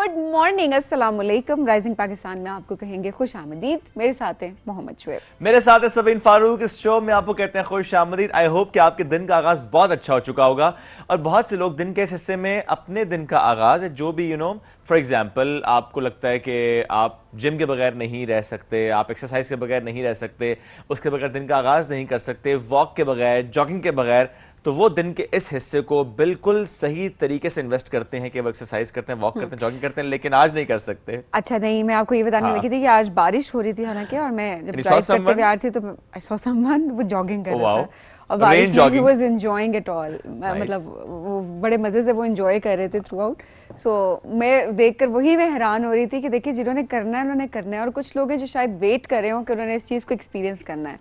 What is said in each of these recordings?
Good morning, अस्सलाम वालेकुम। Rising Pakistan में आपको कहेंगे खुश आमदीद। मेरे साथ है मोहम्मद शुएब, मेरे साथ है सबीन फारूक। इस शो में आपको कहते हैं खुश आमदीद। आई होप कि आपके दिन का आगाज बहुत अच्छा हो चुका होगा और बहुत से लोग दिन के इस हिस्से में अपने दिन का आगाज है जो भी फॉर एग्जाम्पल आपको लगता है कि आप जिम के बगैर नहीं रह सकते, आप एक्सरसाइज के बगैर नहीं रह सकते, उसके बगैर दिन का आगाज नहीं कर सकते, वॉक के बगैर, जॉगिंग के बगैर, तो वो दिन के इस हिस्से को बिल्कुल सही तरीके से इन्वेस्ट करते हैं कि वो एक्सरसाइज करते हैं, वॉक करते हैं, जॉगिंग करते हैं, लेकिन आज नहीं कर सकते। अच्छा नहीं, मैं आपको ये बताने हाँ। लगी थी कि आज बारिश हो रही थी हालांकि, और मैं जब And you saw ड्राइव करते someone? हुए आ रही थी तो आई सॉ समवन वो जॉगिंग कर Oh, रहा wow. था और बारिश Rain में ही jogging. Was enjoying it all. Nice. मतलब वो बड़े मजे से वो एंजॉय कर रहे थे थ्रू आउट। सो मैं देखकर वही मैं हैरान हो रही थी कि देखिए जिन्होंने करना है उन्होंने करना है, और कुछ लोग हैं जो शायद वेट कर रहे हो कि उन्होंने इस चीज़ को एक्सपीरियंस करना है।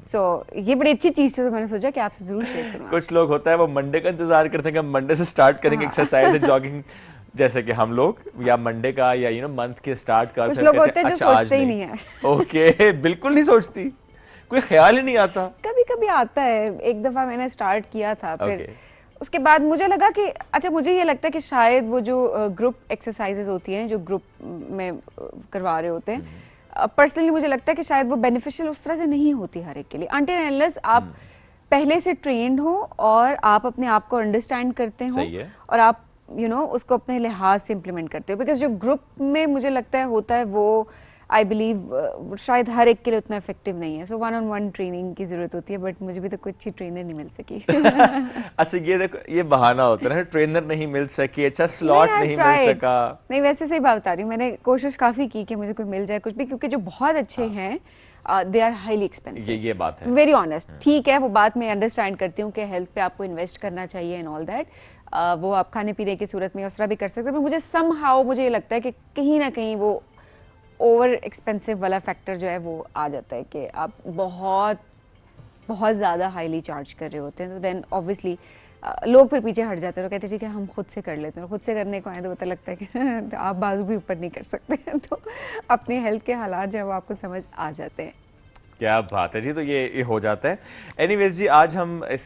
सो ये बड़ी अच्छी चीज़ थी, तो मैंने सोचा कि आपसे जरूर शेयर करूँ। कुछ लोग होता है वो मंडे का इंतजार करते हैं कि हम मंडे से स्टार्ट करेंगे एक्सरसाइज एंड जॉगिंग, जैसे कि हम लोग या मंडे का या मंथ के स्टार्ट का, कुछ फिर लोग कहते होते हैं जो अच्छा आज सोचते ही नहीं है। ओके बिल्कुल नहीं सोचती, कोई ख्याल ही नहीं आता। कभी कभी आता है, एक दफा मैंने स्टार्ट किया था, फिर Okay. उसके बाद मुझे लगा कि अच्छा, मुझे ये लगता है कि शायद वो जो ग्रुप एक्सरसाइजेज होती हैं जो ग्रुप में करवा रहे होते हैं, पर्सनली मुझे लगता है कि शायद वो बेनिफिशियल उस तरह से नहीं होती हर एक के लिए, अनटिल अनलेस आप पहले से ट्रेंड हो और आप अपने आप को अंडरस्टैंड करते हो सही है। और आप उसको अपने लिहाज से इम्प्लीमेंट करते हो। बिकॉज जो ग्रुप में मुझे लगता है होता है वो आई बिलीव शायद हर एक के लिए उतना इफेक्टिव नहीं है। So one on one training की जरूरत होती है, बट मुझे भी तो कोई अच्छी ट्रेनर नहीं मिल सकी। अच्छा ये देखो, ये बहाना होता है ना, ट्रेनर नहीं मिल सकी, अच्छा स्लॉट नहीं मिल सका। नहीं, वैसे सही बात बता रही हूँ, मैंने कोशिश काफी की कि मुझे कोई मिल जाए कुछ भी, क्योंकि जो बहुत अच्छे हैं दे आर हाईली एक्सपेंसिव। ये बात है, वेरी ऑनेस्ट। ठीक है, वो बात मैं अंडरस्टैंड करती हूँ कि हेल्थ पे आपको इन्वेस्ट करना चाहिए एंड ऑल दैट, वो आप खाने पीने की सूरत में उस तरह भी कर सकते हैं, पर मुझे समहाउ मुझे ये लगता है कि कहीं ना कहीं वो ओवर एक्सपेंसिव वाला फैक्टर जो है वो आ जाता है कि आप बहुत बहुत ज़्यादा हाईली चार्ज कर रहे होते हैं, तो देन ऑब्वियसली लोग फिर पीछे हट जाते हैं और कहते हैं ठीक है हम खुद से कर लेते हैं। खुद से करने को आए तो पता लगता है कि तो आप बाजू भी ऊपर नहीं कर सकते हैं। तो अपने हेल्थ के हालात जो है वो आपको समझ आ जाते हैं। क्या बात है जी, तो ये हो जाता है। एनीवेज जी, आज हम इस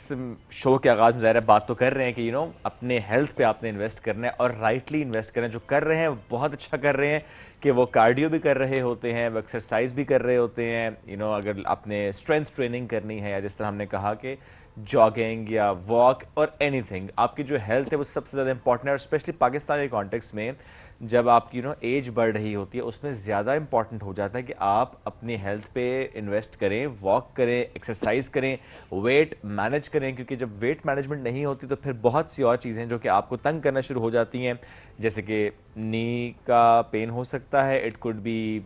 शो के आगाज में ज़ाहिर है बात तो कर रहे हैं कि अपने हेल्थ पे आपने इन्वेस्ट करना है और राइटली इन्वेस्ट करना है। जो कर रहे हैं बहुत अच्छा कर रहे हैं कि वो कार्डियो भी कर रहे होते हैं, वो एक्सरसाइज भी कर रहे होते हैं। अगर आपने स्ट्रेंथ ट्रेनिंग करनी है या जिस तरह हमने कहा कि जॉगिंग या वॉक और एनीथिंग, आपकी जो हेल्थ है वो सबसे ज़्यादा इंपॉर्टेंट है। और स्पेशली पाकिस्तानी कॉन्टेक्स्ट में जब आपकी एज बढ़ रही होती है, उसमें ज़्यादा इंपॉर्टेंट हो जाता है कि आप अपनी हेल्थ पे इन्वेस्ट करें, वॉक करें, एक्सरसाइज करें, वेट मैनेज करें, क्योंकि जब वेट मैनेजमेंट नहीं होती तो फिर बहुत सी और चीज़ें जो कि आपको तंग करना शुरू हो जाती हैं, जैसे कि नी का पेन हो सकता है, it could be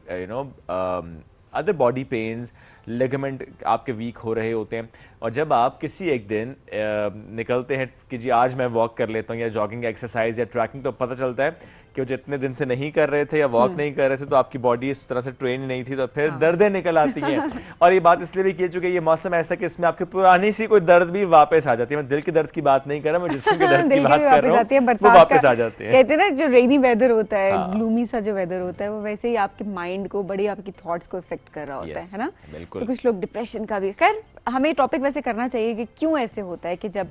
other body pens, ligament आपके वीक हो रहे होते हैं। और जब आप किसी एक दिन निकलते हैं कि जी आज मैं वॉक कर लेता हूँ या जॉगिंग एक्सरसाइज या ट्रैकिंग, तो पता चलता है कि वो जितने दिन से नहीं कर रहे थे या वॉक नहीं कर रहे थे तो आपकी बॉडी इस तरह से ट्रेन नहीं थी, तो फिर दर्दें निकल आती हैं। और ये बात इसलिए भी की चूंकि ये मौसम ऐसा कि इसमें आपकी पुरानी सी कोई दर्द भी वापस आ जाती है। मैं दिल के दर्द की बात नहीं कर रहा, मैं जिस्म के दर्द की बात कर रहा हूँ, वो वापस आ जाते हैं। कहते हैं ना जो रेनी वेदर होता है, ग्लूमी सा जो वेदर होता है, वो वैसे ही आपके माइंड को, बड़ी आपकी थॉट्स को इफेक्ट कर रहा होता है ना। बिल्कुल। तो कुछ लोग डिप्रेशन का भी, खैर हमें टॉपिक वैसे करना चाहिए कि क्यों ऐसे होता है कि जब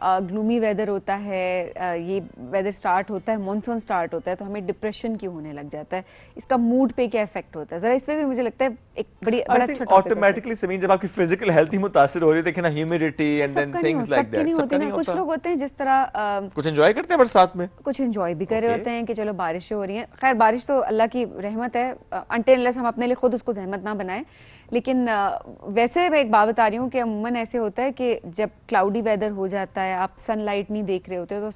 ग्लूमी वेदर होता है, ये वेदर स्टार्ट होता है, मॉनसून स्टार्ट होता है, तो हमें डिप्रेशन क्यों होने लग जाता है, इसका मूड पे क्या इफेक्ट होता है, जरा इस पे भी मुझे लगता है एक बड़ा अच्छा टॉपिक है। ऑटोमेटिकली समीन, जब आपकी फिजिकल हेल्थ ही मुतासिर हो रही है, देखिए ना, humidity and then things like that, सबका नहीं होता। कुछ लोग होते हैं जिस तरह कुछ एंजॉय करते हैं बरसात में, कुछ एंजॉय भी कर रहे होते हैं कि चलो बारिश हो रही है। खैर बारिश तो अल्लाह की रहमत है, अनटिल अनलेस हम अपने लिए खुद उसको जहमत ना बनाएं। लेकिन वैसे मैं एक बात बता रही हूँ कि अमूमन ऐसे होता है कि जब क्लाउडी वेदर हो जाता है, आप सनलाइट नहीं देख रहे होते, तो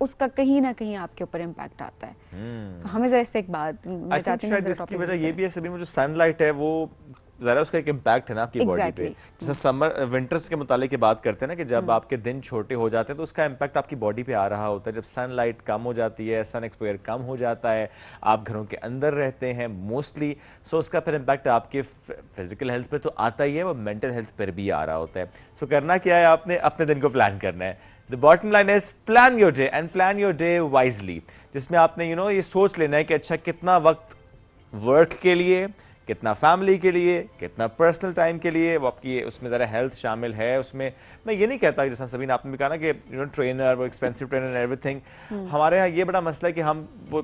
उसका कहीं ना कहीं आपके ऊपर इम्पैक्ट आता है। तो हमें जरा इस पे एक बात मैं चाहती हूँ, इसकी वजह ये भी है सभी में, जो सनलाइट है वो ज़रा उसका एक इम्पैक्ट है ना आपकी बॉडी पे। जैसे समर विंटर्स के मुतालिक बात करते हैं ना कि जब आपके दिन छोटे हो जाते हैं तो उसका इम्पैक्ट आपकी बॉडी पे आ रहा होता है। जब सनलाइट कम हो जाती है, सन एक्सपोजर कम हो जाता है, आप घरों के अंदर रहते हैं मोस्टली, सो उसका फिर इम्पैक्ट आपके फिजिकल हेल्थ पे तो आता ही है, वो मेंटल हेल्थ पर भी आ रहा होता है। सो करना क्या है, आपने अपने दिन को प्लान करना है। The bottom line is plan your day and plan your day wisely, जिसमें आपने ये सोच लेना है कि अच्छा कितना वक्त वर्क के लिए, कितना फैमिली के लिए, कितना पर्सनल टाइम के लिए, वो आपकी उसमें ज़रा हेल्थ शामिल है। उसमें मैं ये नहीं कहता जैसा सबीन आपने भी कहा ना कि ट्रेनर, वो एक्सपेंसिव ट्रेनर एवरीथिंग। हमारे यहाँ ये बड़ा मसला है कि हम वो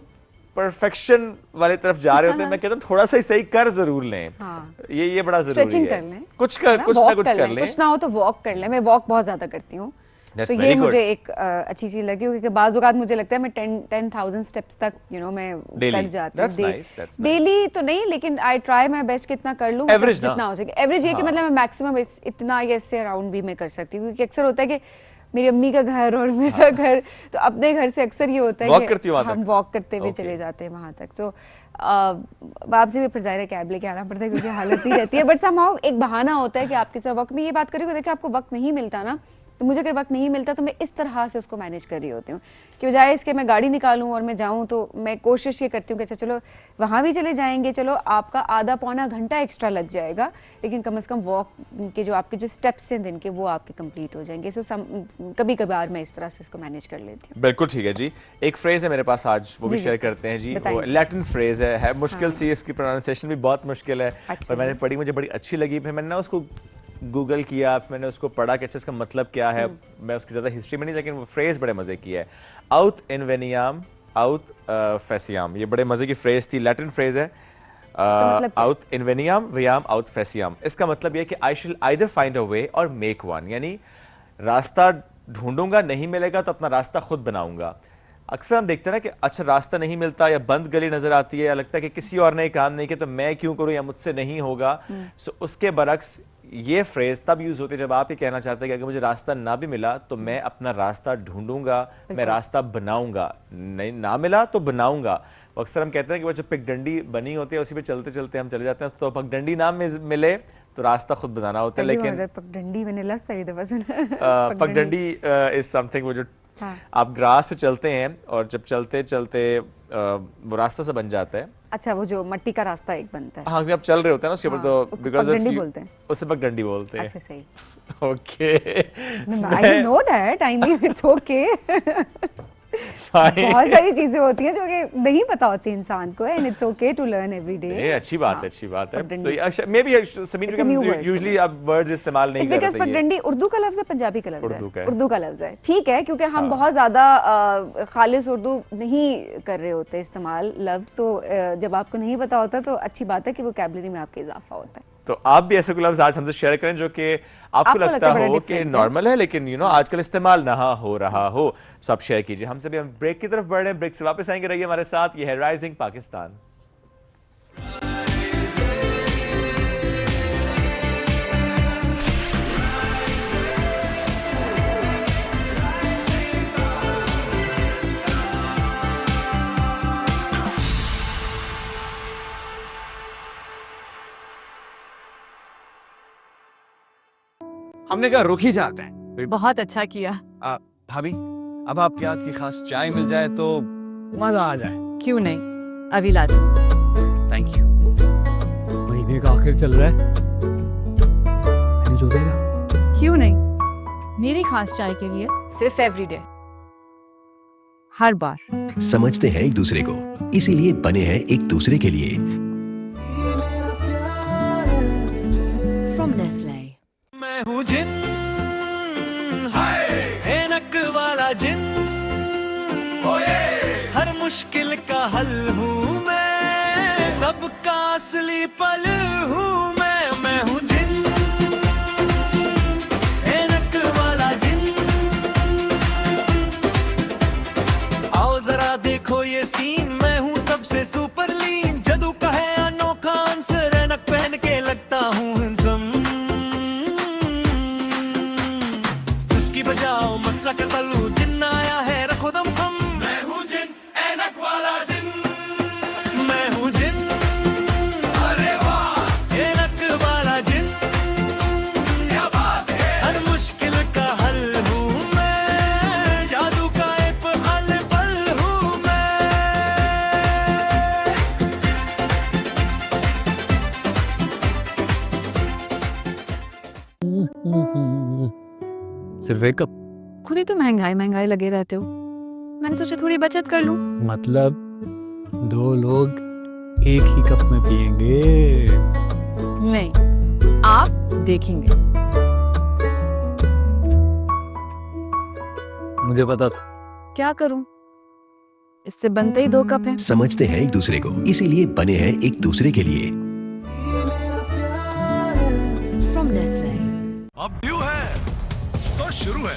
परफेक्शन वाली तरफ जा रहे होते हैं, मैं कहता हूँ थोड़ा सा सही कर जरूर लें। हाँ। ये बड़ा जरूरी स्ट्रेचिंग है। कर लें, कुछ ना कुछ कर लें, कुछ ना हो तो वॉक कर लें। मैं वॉक बहुत ज्यादा करती हूँ, तो ये मुझे एक अच्छी चीज लगी, क्योंकि बाज़ औक़ात मुझे लगता है मैं 10,000 स्टेप्स तक मैं कर जाती हूँ डेली। तो नहीं, लेकिन आई ट्राई माय बेस्ट कितना कर लूँ, एवरेज जितना हो सके। एवरेज ये कि मतलब मैं मैक्सिमम इतना या इससे अराउंड भी मैं कर सकती हूँ, क्योंकि अक्सर होता है कि मेरी अम्मी का घर और मेरा घर, तो अपने घर से अक्सर ये होता है कि हम वॉक करते हुए चले जाते हैं वहाँ तक। तो बाप से भी फिर ज़ाहिर है कैब लेके आना पड़ता है, क्योंकि हालत नहीं रहती है, बट समहाउ एक बहाना होता है कि आपके साथ वक्त में ये बात करें, देखिए आपको वक्त नहीं मिलता ना, तो मुझे अगर वक्त नहीं मिलता तो मैं इस तरह से उसको मैनेज कर रही होती हूँ कि बजाय इसके मैं गाड़ी निकालूं और मैं जाऊं, तो मैं कोशिश ये करती हूँ कि अच्छा चलो वहाँ भी चले जाएंगे, चलो आपका आधा पौना घंटा एक्स्ट्रा लग जाएगा, लेकिन कम से कम वॉक के जो आपके जो स्टेप्स हैं दिन के, वो आपके कंप्लीट हो जाएंगे। सो कभी कभार मैं इस तरह से इसको मैनेज कर लेती हूँ। बिल्कुल ठीक है जी। एक फ्रेज है मेरे पास आज, वो भी शेयर करते हैं जी। वो लैटिन फ्रेज है मुश्किल सी, इसकी प्रोनाउंसिएशन भी बहुत मुश्किल है, पर मैंने पढ़ी, मुझे बड़ी अच्छी लगी, फिर मैंने ना उसको गूगल किया, मैंने उसको पढ़ा कि अच्छा इसका मतलब क्या है। मैं उसकी ज़्यादा हिस्ट्री में नहीं, लेकिन वो फ्रेज़ बड़े मज़े की है, आउट इनवेनियाम आउट फेसियाम। ये बड़े मज़े की फ्रेज़ थी, लैटिन फ्रेज़ है, आउट इनवेनियाम वियाम आउट फेसियाम। इसका मतलब ये कि आई शिल आइदर फाइंड अ वे और मेक वन, यानी रास्ता ढूंढूंगा, नहीं मिलेगा तो अपना रास्ता खुद बनाऊंगा। अक्सर हम देखते हैं ना कि अच्छा रास्ता नहीं मिलता, या बंद गली नजर आती है, या लगता है कि किसी और ने काम नहीं किया तो मैं क्यों करूं, या मुझसे नहीं होगा। सो उसके बरक्स ये फ्रेज तब यूज होती है जब आप ये कहना चाहते हैं कि अगर मुझे रास्ता ना भी मिला तो मैं अपना रास्ता ढूंढूंगा, मैं रास्ता बनाऊंगा, नहीं ना मिला तो बनाऊंगा। अक्सर हम कहते हैं कि वो जो पगडंडी बनी होती है उसी पे चलते चलते हम चले जाते हैं, तो पगडंडी ना मिले तो रास्ता खुद बनाना होता है। लेकिन पगडंडी मैंने लफ्ज़ पहली दफा सुना। पगडंडी इज समथिंग, वो जो आप ग्रास पे चलते हैं और जब चलते चलते वो रास्ता सा बन जाता है। अच्छा, वो जो मट्टी का रास्ता एक बनता है। हाँ, आप चल रहे होते हैं ना उसके ऊपर, तो बिकॉज़ पगडंडी बोलते हैं, उससे पगडंडी बोलते हैं। अच्छा सही, okay, I know that, I mean it's okay. बहुत सारी चीजें होती हैं जो कि नहीं पता होती इंसान को, and it's okay to learn every day. ये अच्छी बात है, अच्छी बात है। तो मे बी समीर यूजुअली आप वर्ड्स इस्तेमाल नहीं करते। बिकॉज़ पगडंडी उर्दू का लफ्ज़ है, पंजाबी का लफ्ज़ है, उर्दू का लफ्ज़ है, ठीक है, क्योंकि हम बहुत ज़्यादा खालिस उर्दू नहीं कर रहे होते इस्तेमाल लफ्ज़, तो जब आपको नहीं पता होता तो अच्छी बात है कि वोकैबुलरी में आपके इजाफा होता है। तो आप भी ऐसे कोई लफ्ज़ आज हमसे शेयर करें जो कि आपको लगता हो कि नॉर्मल है, लेकिन आजकल इस्तेमाल ना हो रहा हो, सो आप शेयर कीजिए हमसे भी। हम ब्रेक की तरफ बढ़ रहे हैं, ब्रेक से वापस आएंगे, रहिए हमारे साथ। ये है राइजिंग पाकिस्तान। हमने कहा रुक ही जाते हैं। बहुत अच्छा किया। भाभी, अब आपके हाथ की खास चाय मिल जाए तो मजा आ जाए। क्यों नहीं, अभी ला दो। Thank you. महीने का आखिर चल रहा है, जो देगा। क्यों नहीं, मेरी खास चाय के लिए सिर्फ एवरीडे, हर बार। समझते हैं एक दूसरे को, इसीलिए बने हैं एक दूसरे के लिए। From Nestle. मैं हूँ जिन, ऐनक वाला जिन, हर मुश्किल का हल हूँ मैं, सबका असली पल हूँ मैं हूँ जिन, ऐनक वाला जिन। आओ जरा देखो ये सीन, मैं हूँ सबसे सुपर लीन, जदू का है अनोखा आंसर, ऐनक पहन के लगता हूँ हैंडसम। बजाओ मसला के तलू, जिन आया है रखो दम हम। मैं हूँ जिन, ऐनक वाला जिन, मैं हूँ जिन, अरे वाह, ऐनक वाला जिन, क्या बात है, हर मुश्किल का हल हूँ मैं, जादू का एक पल पल हूँ मैं। सिर्फ एक कप? खुद ही तो महंगाई लगे रहते हो, मैंने सोचा थोड़ी बचत कर लूं। मतलब 2 लोग एक ही कप में पिएंगे? नहीं, आप देखेंगे। मुझे पता था। क्या करूं, इससे बनते ही 2 कप हैं। समझते हैं एक दूसरे को, इसीलिए बने हैं एक दूसरे के लिए। From Nestle. अब ड्यू है तो शुरू है।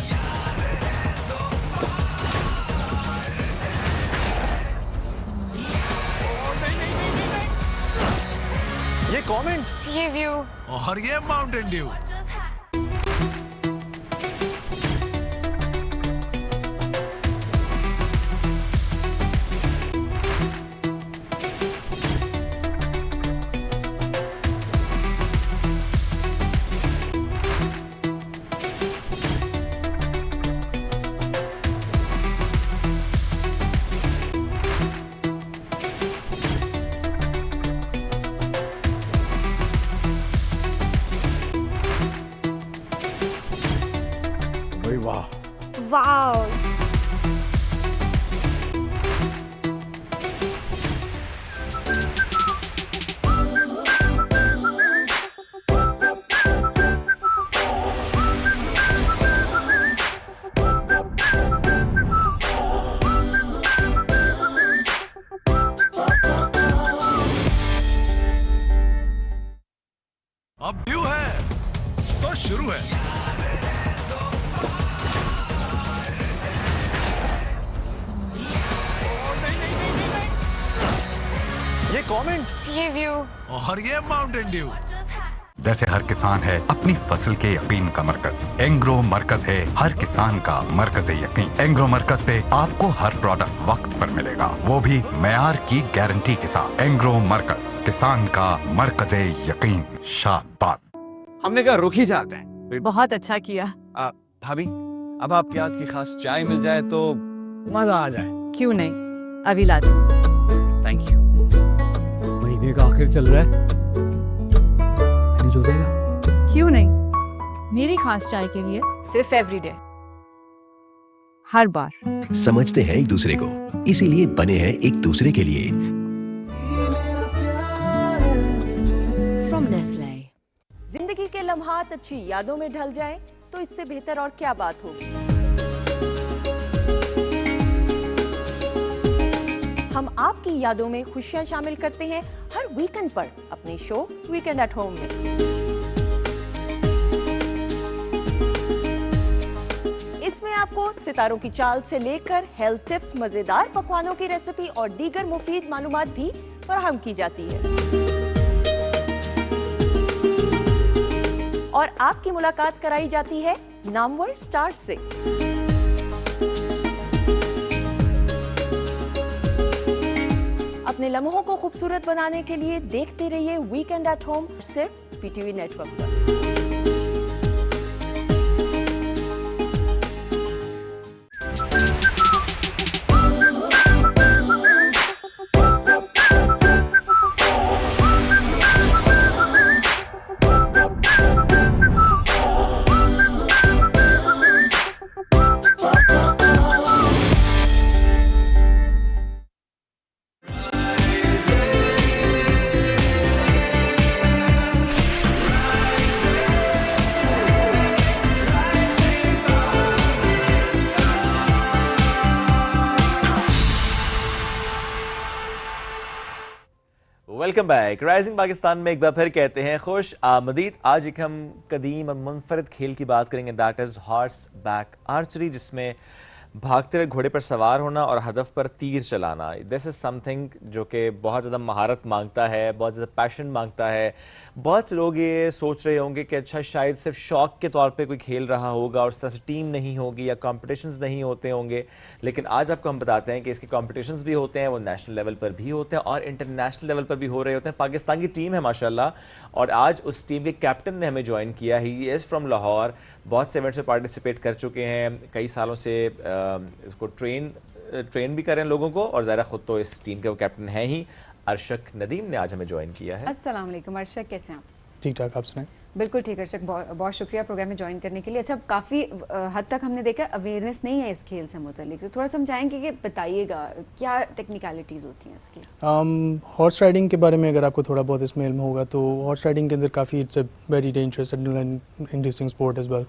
ये कमेंट, ये व्यू और ये माउंटेन ड्यू। भाई वाह, वाओ। अब ड्यू है तो शुरू है। ये कमेंट, ये व्यू और ये माउंटेन ड्यू। जैसे हर किसान है अपनी फसल के यकीन का मरकज, एंग्रो मरकज है हर किसान का मरकज यकीन। एंग्रो मरकज पे आपको हर प्रोडक्ट वक्त पर मिलेगा, वो भी मेयार की गारंटी के साथ। एंग्रो मरकज, किसान का मरकज यकीन। शाबाश। हमने कहा रुक ही जाते हैं। बहुत अच्छा किया। भाभी, अब आपके हाथ की खास चाय मिल जाए तो मजा आ जाए। क्यों नहीं, अभी ला दूं। Thank you. महीने का आखिर चल रहा है, मैंने जो देगा। क्यों नहीं, मेरी खास चाय के लिए सिर्फ एवरीडे, हर बार। समझते हैं एक दूसरे को, इसीलिए बने हैं एक दूसरे के लिए। From Nestle. जिंदगी के लम्हात अच्छी यादों में ढल जाएं तो इससे बेहतर और क्या बात होगी। हम आपकी यादों में खुशियां शामिल करते हैं हर वीकेंड पर अपने शो वीकेंड एट होम में। इसमें आपको सितारों की चाल से लेकर हेल्थ टिप्स, मजेदार पकवानों की रेसिपी और दीगर मुफीद मालूमात भी फराहम की जाती है। और आपकी मुलाकात कराई जाती है नामवर स्टार्स से। अपने लम्हों को खूबसूरत बनाने के लिए देखते रहिए वीकेंड एट होम सिर्फ पीटीवी नेटवर्क पर। Welcome back. राइजिंग पाकिस्तान में एक बार फिर कहते हैं खुश आमदीद। आज एक हम कदीम और मुनफरद खेल की बात करेंगे, that is horse back archery, जिसमें भागते हुए घोड़े पर सवार होना और हदफ पर तीर चलाना। दिस इज़ समथिंग जो कि बहुत ज़्यादा महारत मांगता है, बहुत ज़्यादा पैशन मांगता है। बहुत से लोग ये सोच रहे होंगे कि अच्छा शायद सिर्फ शौक के तौर पे कोई खेल रहा होगा और उस तरह से टीम नहीं होगी या कॉम्पिटिशन्स नहीं होते होंगे, लेकिन आज आपको हम बताते हैं कि इसके कॉम्पिटिशन्स भी होते हैं, वो नेशनल लेवल पर भी होते हैं और इंटरनेशनल लेवल पर भी हो रहे होते हैं। पाकिस्तान की टीम है माशाल्लाह, और आज उस टीम के कैप्टन ने हमें ज्वाइन किया है। ही इज़ फ्रॉम लाहौर, बहुत से इवेंट्स में पार्टिसिपेट कर चुके हैं, कई सालों से इसको ट्रेन भी करें लोगों को, और ज़ाहिर ख़ुद तो इस टीम के वो कैप्टन हैं ही। अर्शक नदीम ने आज हमें ज्वाइन किया है। अस्सलाम वालेकुम अर्शक, कैसे हैं आप? ठीक ठाक, आप सुनाएं। बिल्कुल ठीक अर्शक, बहुत शुक्रिया प्रोग्राम में ज्वाइन करने के लिए। अच्छा, काफ़ी हद तक हमने देखा अवेयरनेस नहीं है इस खेल से मुतल्लिक, तो थोड़ा समझाएंगे कि बताइएगा क्या टेक्निकलिटीज़ होती हैं इसकी। हॉर्स राइडिंग के बारे में अगर आपको थोड़ा बहुत इसमें इल्म होगा तो हॉर्स राइडिंग के अंदर काफ़ी it's a very dangerous and interesting sport as well.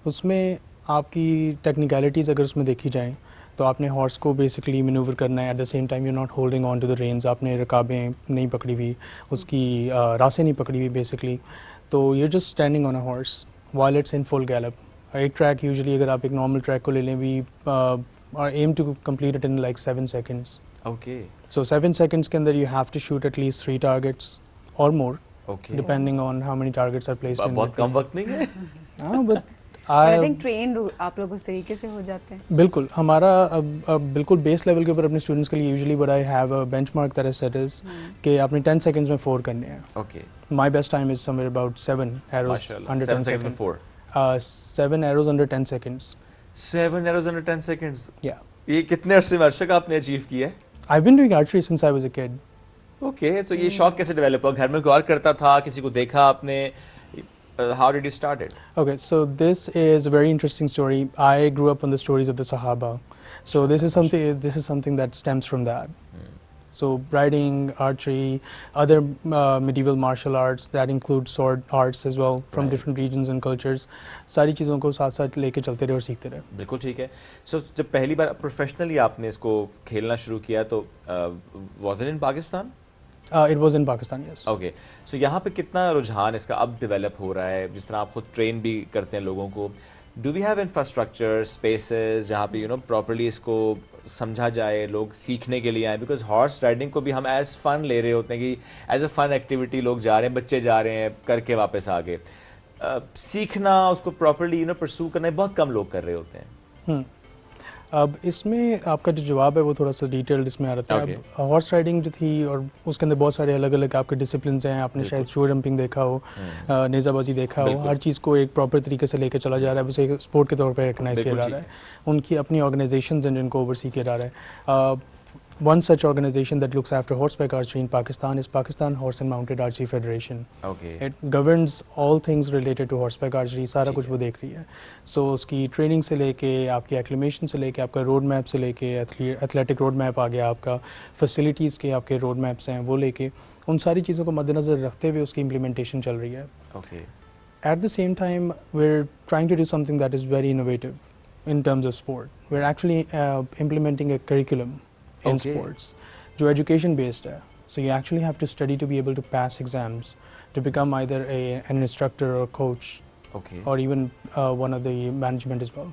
उसमें आपकी टेक्निकलिटीज़ अगर उसमें देखी जाएँ तो आपने हॉर्स को बेसिकली मैनूवर करना है, at the same time you not holding on to the reins, आपने रकाबें नहीं पकड़ी हुई, उसकी रासें नहीं पकड़ी हुई बेसिकली, तो you're just standing on a horse while it's in full gallop. एक ट्रैक यूजुअली अगर आप एक नॉर्मल ट्रैक को ले लें, we aim to complete it in like 7 seconds. Okay So 7 seconds के अंदर you have to shoot at least 3 targets or more, okay depending on how many targets are placed in बहुत the कम वक्त नहीं है हाँ, but I I think train आप लोग उस तरीके से हो जाते हैं। बिल्कुल हमारा बिल्कुल बेस लेवल के ऊपर अपने स्टूडेंट्स के लिए usually but I have a benchmark that is set is कि आपने 10 सेकंड्स में 4 करने हैं। Okay my best time is somewhere about 7 arrows माशाल्लाह अंडर 7 10 seconds में seconds 7 arrows under 10 seconds 7 arrows under 10 seconds yeah ये कितने अरसे में अर्शक आपने अचीव किया है? I've been doing archery since I was a kid. Okay तो ये शौक कैसे डेवलप हुआ? घर में कोई और करता था, किसी को देखा आपने? How did you start it? Okay, so this is a very interesting story. I grew up on the stories of the Sahaba. So this is something that stems from that. So riding, archery, other medieval martial arts that include sword arts as well from Right. different regions and cultures. सारी चीज़ों को साथ साथ लेके चलते रहे और सीखते रहे. बिल्कुल ठीक है। सो जब पहली बार प्रोफेशनली आपने इसको खेलना शुरू किया तो was it in Pakistan? It was in Pakistan, yes. Okay so यहाँ पे कितना रुझान इसका अब डेवलप हो रहा है? जिस तरह आप खुद ट्रेन भी करते हैं लोगों को, do we have infrastructure spaces जहाँ पे प्रॉपर्ली इसको समझा जाए, लोग सीखने के लिए आए? बिकॉज हॉर्स राइडिंग को भी हम एज फन ले रहे होते हैं कि एज अ फन एक्टिविटी लोग जा रहे हैं, बच्चे जा रहे हैं करके वापस आ गए। सीखना, उसको प्रॉपर्ली परस्यू करना बहुत कम लोग कर रहे होते हैं। अब इसमें आपका जो जवाब है वो थोड़ा सा डिटेल्ड इसमें आ रहा है। Okay. अब हॉर्स राइडिंग जो थी और उसके अंदर बहुत सारे अलग अलग आपके डिसिप्लिन्स हैं। आपने शायद शो जंपिंग देखा हो, नेज़ाबाजी देखा हो, बिल्कुल। हर चीज़ को एक प्रॉपर तरीके से लेकर चला जा रहा है, उसे एक स्पोर्ट के तौर पर रिकगनाइज किया बिल्कुल जा रहा है। उनकी अपनी ऑर्गेनाइजेशंस हैं जिनको ओवरसी किया जा रहा है। One such organization that looks after horseback archery in Pakistan is Pakistan Horse and Mounted Archery Federation. Okay It governs all things related to horseback archery, सारा ठीक कुछ है। वो देख रही है। सो उसकी ट्रेनिंग से लेके, आपकी एक्लिमेशन से लेके, आपका रोड मैप से लेके, एथलेटिक रोड मैप आ गया आपका, फैसिलिटीज़ के आपके रोड मैप्स हैं वो लेके, उन सारी चीज़ों को मद्देनज़र रखते हुए उसकी इम्प्लीमेंटेशन चल रही है। Okay At the same time, we're trying to do something that is very innovative in terms of sport. We're actually implementing a curriculum in Okay. sports, जो education based है. So you actually have to study to be able to pass exams, to become either an instructor or coach, okay or even one of the management as well.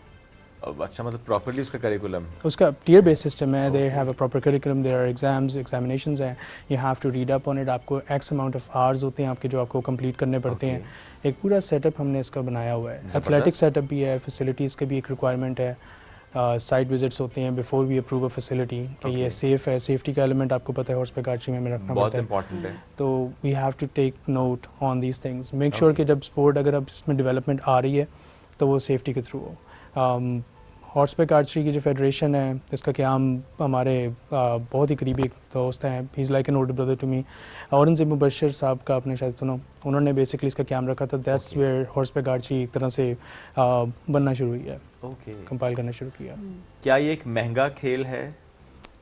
अच्छा मतलब properly उसका curriculum. उसका tier based system है. They Okay. have a proper curriculum. There are exams, examinations हैं. You have to read up on it. आपको X amount of hours होते हैं आपके जो आपको complete करने पड़ते हैं. एक पूरा सेटअप हमने इसका बनाया हुआ है। जबरदस्त। एथलेटिक सेटअप भी है, फैसिलिटीज़ का भी एक रिक्वायरमेंट है। साइट विजिट्स होते हैं before we approve a facility कि ये Okay. सेफ़ है। सेफ्टी का एलिमेंट आपको पता है हॉर्सबैक आर्चरी में रखना बहुत पड़ता है। इंपॉर्टेंट है। तो we have to take note on these things, make sure कि जब स्पोर्ट अगर अब इसमें डेवलपमेंट आ रही है तो वो सेफ्टी के थ्रू हो। हॉर्सबैक आर्चरी की जो फेडरेशन है इसका क़याम हमारे बहुत ही करीबी एक दोस्त हैं, he is like an older brother to me, Aurangzeb Mubashar साहब का आपने शायद सुनो, उन्होंने बेसिकली इसका क़याम रखा था। That's Okay. Where horseback archery एक तरह से बनना शुरू हुई है, ओके कंपाइल करना शुरू किया। क्या ये एक महंगा खेल है?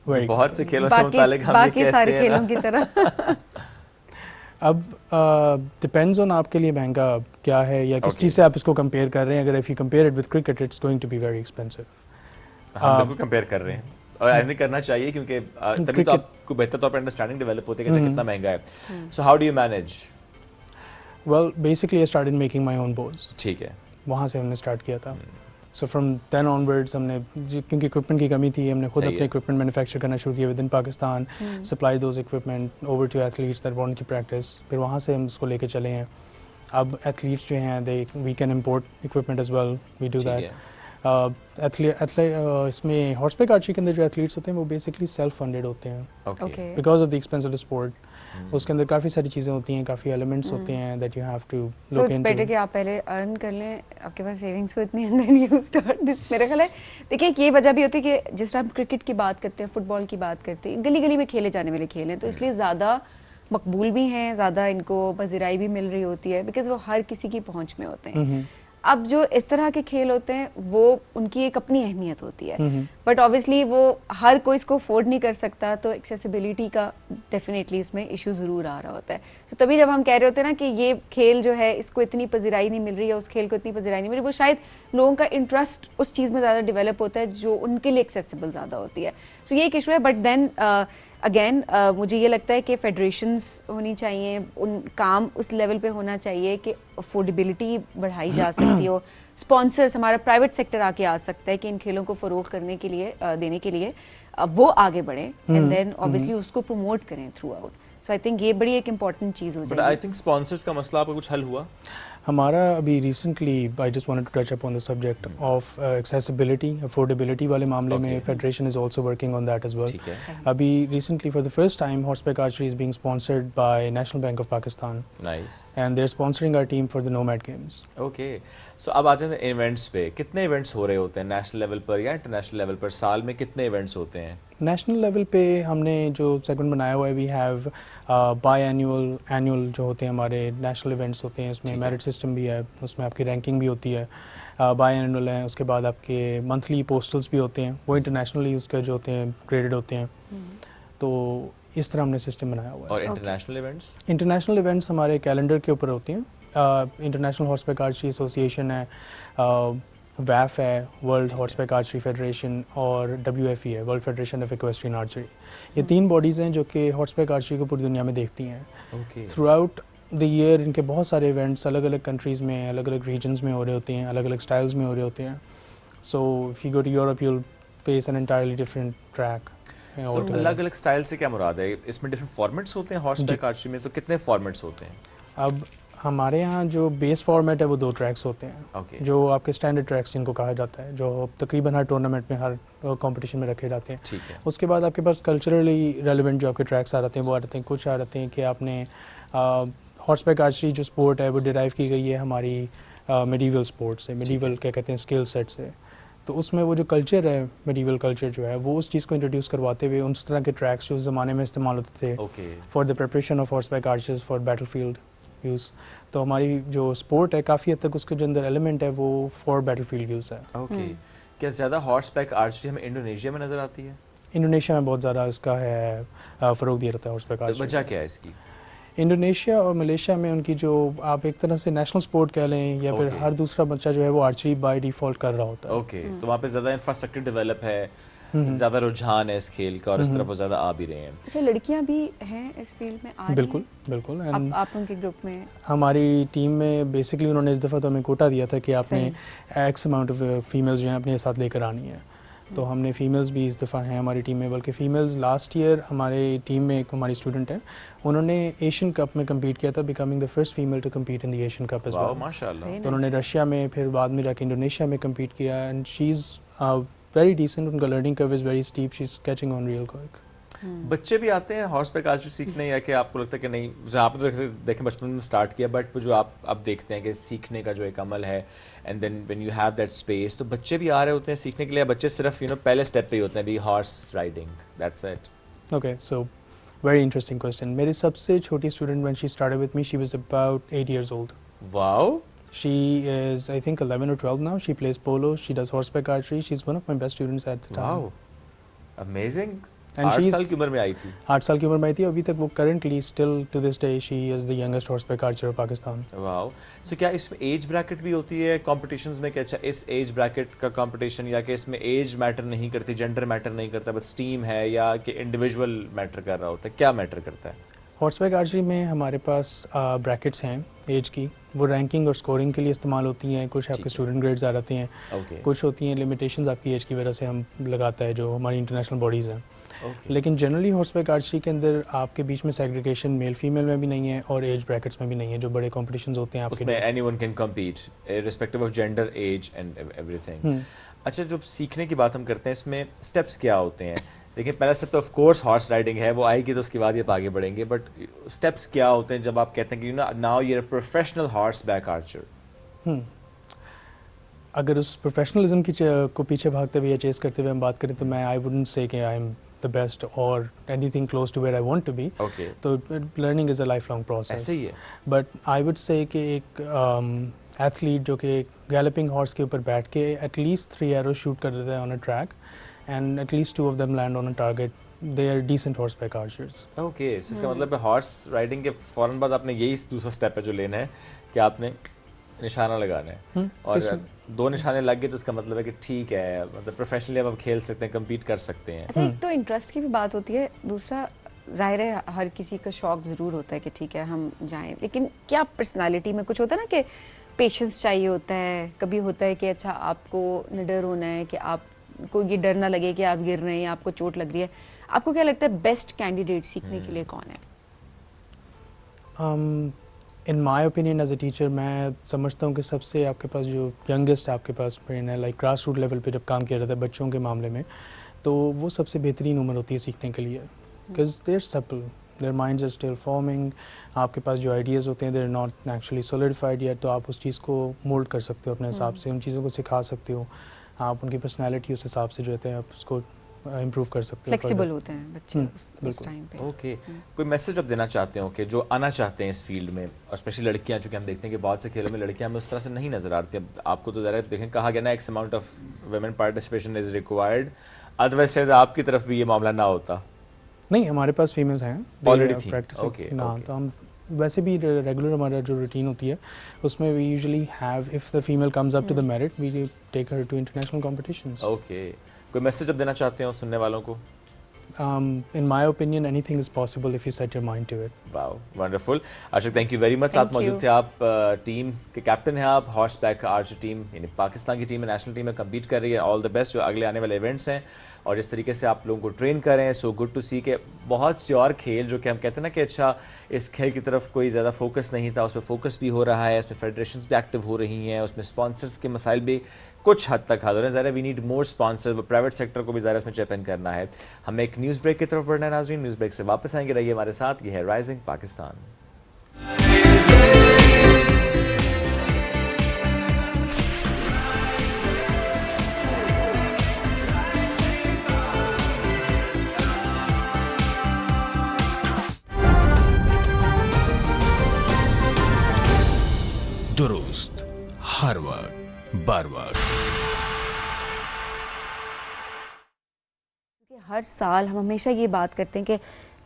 Very बहुत से खेलों से मुतालिक हम ये बाकी कहते सारे हैं खेलों ना। की तरह अब डिपेंड्स ऑन आपके लिए महंगा क्या है या किस Okay. चीज़ से आप इसको कंपेयर कर रहे हैं। अगर if you compare it with cricket it's going to be very expensive. हम बिल्कुल कंपेयर कर रहे हैं और ऐसे करना चाहिए क्योंकि तभी तो Cricket- आपको बेहतर तौर पर अंडरस्टैंडिंग डेवलप होती है कि अच्छा कितना महंगा है। So how do you manage? Well basically I started making my own bows, ठीक है। वहाँ से हमने स्टार्ट किया था। सो फ्रॉम देन ऑनवर्ड्स हमने क्योंकि इक्विपमेंट की कमी थी, हमने खुद सही अपने है। इक्विपमेंट मैन्युफैक्चर करना शुरू किया within Pakistan, supply those equipment over to athletes that wanted to practice. फिर वहाँ से हम उसको लेके चले हैं। अब एथलीट्स जो हैं they we can import equipment as well, we do ठीक दैट। है। इसमें हॉर्सबैक आर्चरी के अंदर जो एथलीट्स होते हैं वो बेसिकली सेल्फ फंडेड होते हैं okay okay because of the expense of the sport. उसके अंदर काफ़ी सारी चीज़ें होती हैं, काफ़ी एलिमेंट्स होते हैं दैट यू हैव टू तो लुक इट्स बेटर कि इनटू। आप पहले अर्न कर लें, आपके पास सेविंग्स हो इतनी and then you start this. मेरा ख्याल है देखिए ये वजह भी होती है कि जिस तरह हम क्रिकेट की बात करते हैं, फुटबॉल की बात करते हैं, गली गली में खेले जाने वाले खेल हैं, तो इसलिए ज़्यादा मकबूल भी हैं, ज़्यादा इनको पजीराई भी मिल रही होती है बिकॉज वो हर किसी की पहुंच में होते हैं। अब जो इस तरह के खेल होते हैं वो उनकी एक अपनी अहमियत होती है, बट ऑब्वियसली वो हर कोई इसको अफोर्ड नहीं कर सकता, तो एक्सेसिबिलिटी का डेफिनेटली उसमें इशू ज़रूर आ रहा होता है। तो तभी जब हम कह रहे होते हैं ना कि ये खेल जो है इसको इतनी पजीराई नहीं मिल रही है, उस खेल को इतनी पजीराई नहीं मिल रही, वो शायद लोगों का इंटरेस्ट उस चीज़ में ज़्यादा डेवलप होता है जो उनके लिए एक्सेसिबल ज़्यादा होती है। सो ये एक इशू है, बट देन अगेन मुझे ये लगता है कि फेडरेशंस होनी चाहिए, उन काम उस लेवल पे होना चाहिए कि अफोर्डेबिलिटी बढ़ाई जा सकती हो, स्पॉन्सर्स हमारा प्राइवेट सेक्टर आके आ सकता है कि इन खेलों को फ़रोग करने के लिए देने के लिए वो आगे बढ़ें एंड देन ऑब्वियसली उसको प्रमोट करें through out. So I think ये बड़ी एक इंपॉर्टेंट चीज़ हो बट आई जाएगी। थिंक स्पॉन्सर्स का मसला आपका कुछ हल हुआ? हमारा अभी recently I just wanted to touch upon the subject of accessibility, affordability वाले मामले में federation is also working on that as well. ठीक है, अभी recently for the first time horseback archery is being sponsored by National Bank of Pakistan nice, and they are sponsoring our team for the nomad games. Okay. So अब आते हैं events पे। कितने events हो रहे होते हैं नेशनल लेवल पर या इंटरनेशनल लेवल पर? साल में कितने इवेंट्स होते हैं? नेशनल लेवल पे हमने जो सेगमेंट बनाया हुआ है, वी हैव बाई एनुअल जो होते हैं हमारे नेशनल इवेंट्स होते हैं, उसमें मेरिट सिस्टम भी है, उसमें आपकी रैंकिंग भी होती है, बाई एनुअल है, उसके बाद आपके मंथली पोस्टल्स भी होते हैं, वो इंटरनेशनली उसके जो होते हैं ग्रेडेड होते हैं। तो इस तरह हमने सिस्टम बनाया हुआ है। और इंटरनेशनल इवेंट्स? इंटरनेशनल इवेंट्स हमारे कैलेंडर के ऊपर होती हैं। इंटरनेशनल हॉर्सबैक आर्चरी एसोसिएशन है, वैफ है, वर्ल्ड हॉर्सबैक आर्चरी फेडरेशन, और WFE है, world federation of equestrian archery. ये 3 बॉडीज़ हैं जो कि हॉर्सबैक आर्चरी को पूरी दुनिया में देखती हैं। Okay. Through out the year इनके बहुत सारे इवेंट्स अलग अलग कंट्रीज़ में, अलग अलग रीजन्स में हो रहे होते हैं, अलग अलग स्टाइल्स में हो रहे होते हैं। So if you go to Europe you will face an entirely different track. So अलग अलग स्टाइल से क्या मुराद है? इसमें डिफरेंट फॉर्मेट्स होते हैं हॉर्सबैक आर्चरी में, तो कितने फॉर्मेट्स होते हैं? अब हमारे यहाँ जो बेस फॉर्मेट है वो 2 ट्रैक्स होते हैं, Okay. जो आपके स्टैंडर्ड ट्रैक्स जिनको कहा जाता है, जो तकरीबन हर टूर्नामेंट में, हर कंपटीशन में रखे जाते हैं। ठीक है। उसके बाद आपके पास कल्चरली रेलिवेंट जो आपके ट्रैक्स आ जाते हैं वो आ जाते हैं। कुछ आ जाते हैं कि आपने हॉर्सबैक आर्चरी जो स्पोर्ट है वो डिराइव की गई है हमारी मेडिवल स्पोर्ट से, मेडिवल क्या कहते हैं स्किल सेट से। तो उसमें वो जो कल्चर है, मेडिवल कल्चर जो है, वो उस चीज़ को इंट्रोड्यूस करवाते हुए उस तरह के ट्रैक्स जो उस ज़माने में इस्तेमाल होते थे okay. For the preparation of horseback archers for battlefield use. तो हमारी जो स्पोर्ट है काफ़ी हद तक उसके जो अंदर एलिमेंट है वो फॉर बैटलफील्ड यूज़ है। ओके। क्या ज़्यादा हॉर्सबैक आर्चरी हमें इंडोनेशिया में नज़र आती है? इंडोनेशिया में बहुत ज़्यादा इसका है फ़रोग दिया जाता है हॉर्सबैक आर्चरी। वजह क्या है इसकी? इंडोनेशिया और मलेशिया में उनकी जो आप एक तरह से नेशनल स्पोर्ट कह लें या फिर Okay. हर दूसरा बच्चा जो है वो आर्चरी बाय डिफ़ॉल्ट कर रहा होता है। ओके। तो वहाँ पे ज़्यादा इंफ्रास्ट्रक्चर डेवलप है, ज़्यादा रुझान है इस खेल का और इस तरफ वो ज़्यादा आ भी रहे हैं। अच्छा, लड़कियां भी हैं इस फील्ड में? आ रही बिल्कुल हैं? बिल्कुल। आप उनके ग्रुप में? हमारी टीम में बेसिकली उन्होंने इस दफ़ा तो हमें कोटा दिया था कि आपने एक्स अमाउंट ऑफ फीमेल्स जो हैं अपने साथ लेकर आनी है। तो हमने फीमेल्स भी इस दफ़ा हैं हमारी टीम में, बल्कि फ़ीमेल्स लास्ट ईयर हमारे टीम में एक हमारी स्टूडेंट है, उन्होंने एशियन कप में कम्पीट किया था, becoming the first female to compete in the Asian cup as वाह, वेल। माशाल्लाह। तो उन्होंने रशिया में, फिर बाद में जाके इंडोनेशिया में कम्पीट किया, and she is very decent. उनका learning curve is very steep, she is catching on real quick. बच्चे भी आते हैं हॉर्सबैक आर्चरी सीखने, या कि आपको लगता है कि नहीं, जहाँ पर देखें बचपन में स्टार्ट किया, बट वो जो आप अब देखते हैं कि सीखने का जो एक अमल है, and then when you have that space, तो बच्चे भी आ रहे होते हैं सीखने के लिए? बच्चे सिर्फ पहले स्टेप पे ही होते हैं, भी horse riding, that's it? Okay, so very interesting question. मेरी सबसे छोटी student when she started with me, she was about 8 years old. Wow. She is, I think, 11 or 12 now. She plays polo. She does horseback archery. She's one of my best students at the time. Wow, amazing. And 8 she's- साल की उम्र में आई थी? 8 साल की उम्र में आई थी। अभी तक वो currently still to this day she is the youngest horseback archer of Pakistan. Wow. So क्या इसमें एज ब्रैकेट भी होती है कॉम्पिटिशन्स में? क्या अच्छा इस एज ब्रैकेट का कंपटीशन, या कि इसमें एज मैटर नहीं करती, जेंडर मैटर नहीं करता, बस टीम है, या कि इंडिविजुअल मैटर कर रहा होता है? क्या मैटर करता है? हॉर्सबैक आर्चरी में हमारे पास ब्रैकेट्स हैं एज की, वो रैंकिंग और स्कोरिंग के लिए इस्तेमाल होती हैं। कुछ आपके स्टूडेंट ग्रेड्स आ जाते हैं, ओके। कुछ होती हैं लिमिटेशंस आपकी एज की वजह से हम लगाता है जो हमारी इंटरनेशनल बॉडीज़ हैं। ओके। लेकिन जनरली हॉर्सबैक आर्चरी के अंदर आपके बीच में सेग्रीगेशन मेल फीमेल में भी नहीं है और एज ब्रैकेट्स में भी नहीं है। जो बड़े कॉम्पिटिशन्स होते हैं आपके उसमें anyone can compete respective of gender, age and everything. अच्छा, जब सीखने की बात हम करते हैं, इसमें स्टेप्स क्या होते हैं? देखिए, पहला स्टेप तो ऑफ कोर्स हॉर्स राइडिंग है, वो आएगी तो उसके बाद ये आगे बढ़ेंगे, बट स्टेप्स क्या होते हैं जब आप कहते हैं कि now you are a professional horseback archer? अगर उस प्रोफेशनलिज्म की को पीछे भागते हुए या चेस करते हुए हम बात करें तो मैं आई वुडंट से कि I am the best or anything close to where I want to be. Okay. तो learning is a lifelong process. ऐसे ही है। But I would say कि एक athlete जो कि galloping horse के ऊपर बैठ के at least 3 arrows shoot कर देता है on a track and at least 2 of them land on a target, they are decent horseback archers. Okay, so इसका मतलब है हॉर्स राइडिंग के फौरन बाद आपने यही दूसरा स्टेप है जो लेना है कि आपने निशाना लगाना है और अगर 2 निशाने लग गए तो इसका मतलब है कि ठीक है, मतलब प्रोफेशनली आप खेल सकते हैं, कम्पीट कर सकते हैं। अच्छा, एक तो इंटरेस्ट की भी बात होती है, दूसरा जाहिर है हर किसी का शौक ज़रूर होता है कि ठीक है हम जाएं, लेकिन क्या पर्सनालिटी में कुछ होता है ना कि पेशेंस चाहिए होता है, कभी होता है कि अच्छा आपको निडर होना है कि आपको ये डर ना लगे कि आप गिर रहे हैं या आपको चोट लग रही है। आपको क्या लगता है बेस्ट कैंडिडेट सीखने के लिए कौन है? In my opinion as a teacher मैं समझता हूँ कि सबसे आपके पास जो यंगेस्ट आपके पास ब्रेन है, लाइक ग्रास रूट लेवल पे जब काम किया जाता है बच्चों के मामले में, तो वो सबसे बेहतरीन उम्र होती है सीखने के लिए, because they are supple, their minds are still forming, आपके पास जो आइडियाज़ होते हैं they are not actually solidified yet, तो आप उस चीज़ को मोल्ड कर सकते हो अपने हिसाब से, उन चीज़ों को सिखा सकते हो, आप उनकी पर्सनैलिटी उस हिसाब से जो होते हैं आप उसको इम्प्रूव कर सकते हो, फ्लेक्सिबल होते हैं बच्चे उस टाइम पे। ओके, कोई मैसेज आप देना चाहते हो कि जो आना चाहते हैं इस फील्ड में, और स्पेशली लड़कियां, चूँकि हम देखते हैं कि बहुत से खेलों में लड़कियां हमें उस तरह से नहीं नजर आती हैं, आपको तो ज़रा देखें कहा गया ना x amount of women participation is required, otherwise शायद आपकी तरफ भी ये मामला ना होता। नहीं, हमारे पास फीमेल्स हैं Already थी? प्रैक्टिस Okay, ना, okay. तो हम वैसे भी रेगुलर हमारा जो रूटीन होती है उसमें we usually have, if the female comes up to the merit we take her to international competitions. Okay, कोई मैसेज आप देना चाहते हो सुनने वालों को? In my opinion, anything is possible if you set your mind to it. Wow, wonderful. Asha, thank you very much. साथ मौजूद थे आप, टीम के कैप्टन हैं आप, हॉर्स बैक आर्चर टीम यानी पाकिस्तान की टीम है, नेशनल टीम में कम्पीट कर रही है। ऑल द बेस्ट जो अगले आने वाले इवेंट्स हैं, और जिस तरीके से आप लोगों को ट्रेन कर रहे हैं, सो गुड टू सी के बहुत से और खेल जो कि हम कहते हैं ना कि अच्छा इस खेल की तरफ कोई ज़्यादा फोकस नहीं था, उस पर फोकस भी हो रहा है, उसमें फेडरेशंस भी एक्टिव हो रही हैं, उसमें स्पॉन्सर्स के मसाइल भी कुछ हद तक हल हो रहे हैं। ज़रा वी नीड मोर स्पॉन्सर, वो प्राइवेट सेक्टर को भी ज़रा इसमें चैप इन करना है। हमें एक न्यूज़ ब्रेक की तरफ बढ़ना है नाज़रीन, न्यूज़ ब्रेक से वापस आएंगे, रहिए हमारे साथ। ये है राइजिंग पाकिस्तान। दुरुस्त हर वक्त बर वक्त। हर साल हम हमेशा ये बात करते हैं कि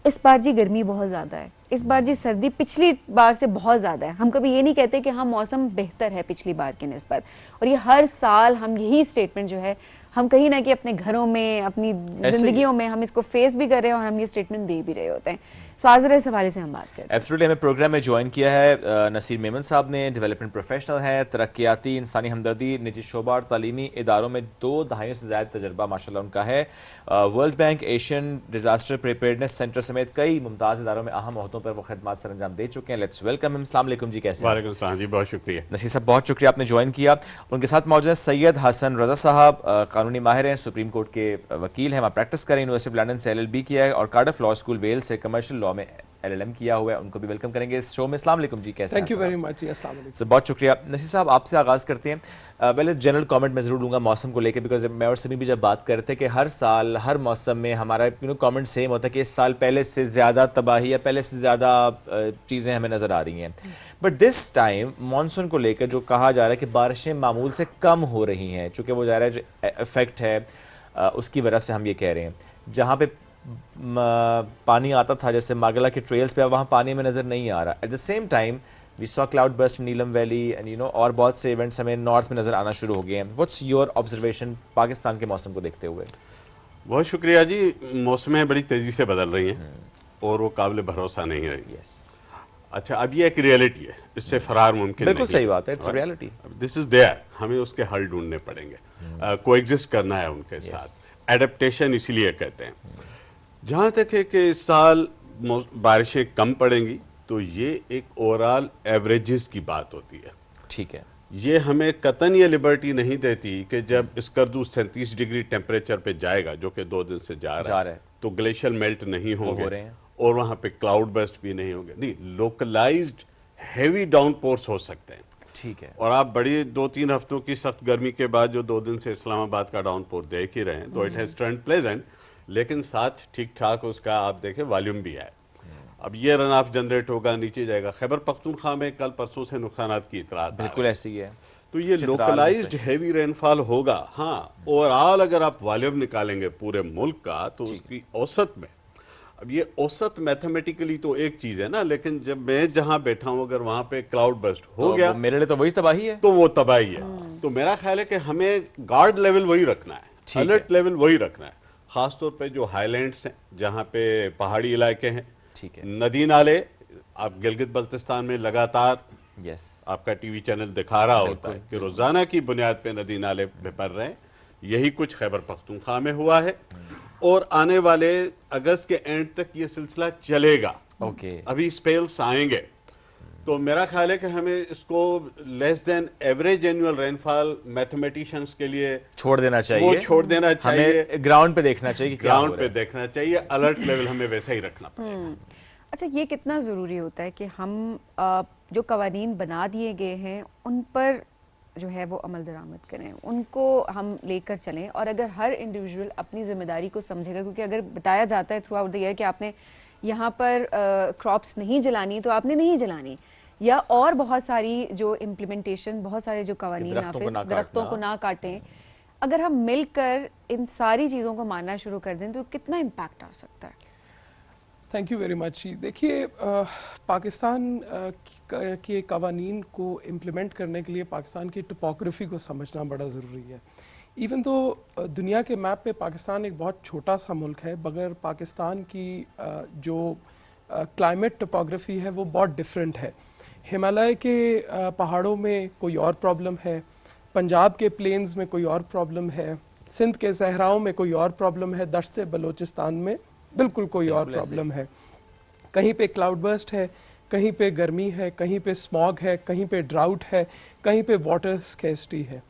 इस बार जी गर्मी बहुत ज़्यादा है, इस बार जी सर्दी पिछली बार से बहुत ज़्यादा है। हम कभी ये नहीं कहते कि हाँ मौसम बेहतर है पिछली बार के निस्बत, और ये हर साल हम यही स्टेटमेंट जो है हम कहीं ना कहीं अपने घरों में, अपनी जिंदगियों में हम इसको फेस भी कर रहे हैं और हम ये स्टेटमेंट दे भी रहे होते हैं। सो आज इस हवाले से हम बात करते हैं। एब्सोल्युटली, हमें प्रोग्राम में ज्वाइन किया है नसीर मेमन साहब ने, डेवलपमेंट प्रोफेशनल हैं, तरक्याती, इंसानी हमदर्दी, निजी शोबा और तालीमी इदारों में 2 दहाइयों से ज़्यादा तजर्बा माशाल्लाह उनका है। World bank, Asian disaster preparedness centre समेत कई मुमताज़ इदारों में अहम ओहदों पर वो खदमात सर अंजाम दे चुके हैं। Let's welcome him. अस्सलाम वालेकुम जी, कैसे हैं? वालेकुम सलाम जी, बहुत शुक्रिया। नसीर साहब बहुत शुक्रिया आपने ज्वाइन किया। उनके साथ मौजूद हैं सैयद हसन रज़ा साहब, कानूनी माहिर हैं, सुप्रीम कोर्ट के वकील हैं, वहाँ प्रैक्टिस करें, यूनिवर्सिटी ऑफ लंदन से LLB किया है और कार्डिफ लॉ स्कूल वेल्स से कमर्शियल लॉ में LLM किया हुआ है। उनको भी वेलकम करेंगे इस शो में। अस्सलाम वालेकुम जी, कैसे हैं? थैंक यू वेरी मच जी, अस्सलाम वालेकुम। सर बहुत शुक्रिया। नसीर साहब आपसे आगाज़ करते हैं। पहले जनरल कमेंट मैं ज़रूर लूँगा मौसम को लेकर, बिकॉज मैं और सभी भी जब बात कर रहे थे कि हर साल हर मौसम में हमारा कमेंट सेम होता है कि इस साल पहले से ज़्यादा तबाही या पहले से ज़्यादा चीज़ें हमें नज़र आ रही हैं, बट दिस टाइम मानसून को लेकर जो कहा जा रहा है कि बारिशें मामूल से कम हो रही हैं, चूँकि वो ज़ाहिर है इफेक्ट है उसकी वजह से हम ये कह रहे हैं। जहाँ पे पानी आता था जैसे मागला के ट्रेल्स पे, अब वहाँ पानी में नज़र नहीं आ रहा। At the same time we saw cloud burst in Neelam valley and और बहुत से इवेंट्स हमें नॉर्थ में नज़र आना शुरू हो गए हैं। व्हाट्स योर ऑब्जर्वेशन पाकिस्तान के मौसम को देखते हुए? बहुत शुक्रिया जी। मौसमें बड़ी तेज़ी से बदल रही हैं और वो काबिल भरोसा नहीं रही। अच्छा, अब ये एक रियलिटी है, इससे फरार मुमकिन नहीं। बिल्कुल सही बात है, it's reality. This is there, हमें उसके हल ढूंढने पड़ेंगे, कोएग्जिस्ट करना है उनके साथ। एडेप्टेशन इसीलिए कहते हैं। जहाँ तक है कि इस साल बारिशें कम पड़ेंगी तो ये एक ओवरऑल एवरेजेस की बात होती है। ठीक है, ये हमें कतन ये लिबर्टी नहीं देती कि जब इसकरदू 37 डिग्री टेम्परेचर पे जाएगा, जो कि 2 दिन से जा रहा है, तो ग्लेशियर मेल्ट नहीं होंगे और वहाँ पे क्लाउड बर्स्ट भी नहीं होंगे। नहीं, लोकलाइज्ड हैवी डाउनपोर्स हो सकते हैं। ठीक है, और आप बड़ी 2-3 हफ्तों की सख्त गर्मी के बाद जो 2 दिन से इस्लामाबाद का डाउनपोर देख ही रहे हैं, तो इट हैज टर्न्ड प्लेजेंट, लेकिन साथ ठीक ठाक उसका आप देखें वॉल्यूम भी है। अब ये रन ऑफ जनरेट होगा, नीचे जाएगा। खैबर पख्तूनख्वा में कल परसों से नुकसानात की इतलात बिल्कुल ऐसे ही है। तो ये लोकलाइज्ड हैवी रेनफॉल होगा। हाँ, ओवरऑल अगर आप वॉल्यूम निकालेंगे पूरे मुल्क का तो उसकी औसत में, अब ये औसत मैथमेटिकली तो एक चीज है ना, लेकिन जब मैं जहां बैठा हूं अगर वहां पे क्लाउड बर्स्ट हो गया मेरे लिए तो वही तबाही है, तो वो तबाही है। तो मेरा ख्याल है कि हमें गार्ड लेवल वही रखना है, अलर्ट लेवल वही रखना है, खासतौर पे जो हाईलैंड्स हैं जहां पे पहाड़ी इलाके हैं, ठीक है, नदी नाले। आप गिलगित बल्तिस्तान में लगातार आपका टीवी चैनल दिखा रहा होता है कि रोजाना की बुनियाद पे नदी नाले भर रहे हैं। यही कुछ खैबर पख्तूनख्वा में हुआ है और आने वाले अगस्त के एंड तक ये सिलसिला चलेगा। अभी स्पेल्स आएंगे, तो मेरा ख्याल है कि हमें इसको less than average annual rainfall mathematicians के लिए छोड़ देना चाहिए, वो छोड़ देना चाहिए। हमें ग्राउंड पे देखना चाहिए, ग्राउंड पे देखना चाहिए, अलर्ट लेवल हमें वैसा ही रखना पड़ेगा। अच्छा, ये कितना ज़रूरी होता है कि हम जो कवानीन बना दिए गए हैं उन पर जो है वो अमल दरामद करें, उनको हम लेकर चलें, और अगर हर इंडिविजुअल अपनी जिम्मेदारी को समझेगा, क्योंकि अगर बताया जाता है थ्रू आउट द ईयर कि आपने यहाँ पर क्रॉप्स नहीं जलानी तो आपने नहीं जलानी, या और बहुत सारी जो इम्प्लीमेंटेशन, बहुत सारे जो कवानीन दरख्तों को ना काटें, अगर हम मिलकर इन सारी चीज़ों को मानना शुरू कर दें तो कितना इम्पैक्ट आ सकता है? Thank you very much. देखिए, पाकिस्तान के कवानीन को इम्प्लीमेंट करने के लिए पाकिस्तान की टोपोग्राफी को समझना बड़ा ज़रूरी है। इवन तो दुनिया के मैप पे पाकिस्तान एक बहुत छोटा सा मुल्क है, मगर पाकिस्तान की जो क्लाइमेट टोपोग्राफी है वो बहुत डिफरेंट है। हिमालय के पहाड़ों में कोई और प्रॉब्लम है, पंजाब के प्लेन्स में कोई और प्रॉब्लम है, सिंध के सहराओं में कोई और प्रॉब्लम है, दश्त बलोचिस्तान में बिल्कुल कोई और प्रॉब्लम है। कहीं पे क्लाउड बर्स्ट है, कहीं पे गर्मी है, कहीं पे स्मॉग है, कहीं पे ड्राउट है, कहीं पे वाटर स्कैर्सिटी है।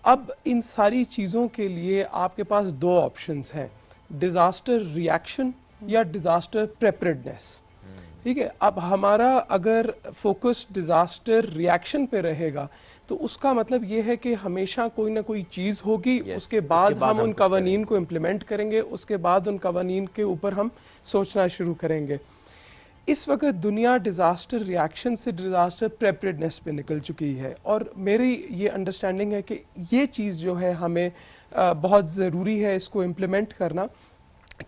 अब इन सारी चीज़ों के लिए आपके पास दो ऑप्शंस हैं, डिज़ास्टर रिएक्शन या डिज़ास्टर प्रिपेयर्डनेस। ठीक है, अब हमारा अगर फोकस डिज़ास्टर रिएक्शन पे रहेगा तो उसका मतलब ये है कि हमेशा कोई ना कोई चीज़ होगी, उसके बाद हम उन कवानीन को इम्प्लीमेंट करेंगे, उसके बाद उन कवानीन के ऊपर हम सोचना शुरू करेंगे। इस वक्त दुनिया डिज़ास्टर रिएक्शन से डिज़ास्टर प्रिपेयर्डनेस पे निकल चुकी है, और मेरी ये अंडरस्टैंडिंग है कि ये चीज़ जो है हमें बहुत ज़रूरी है इसको इम्प्लीमेंट करना,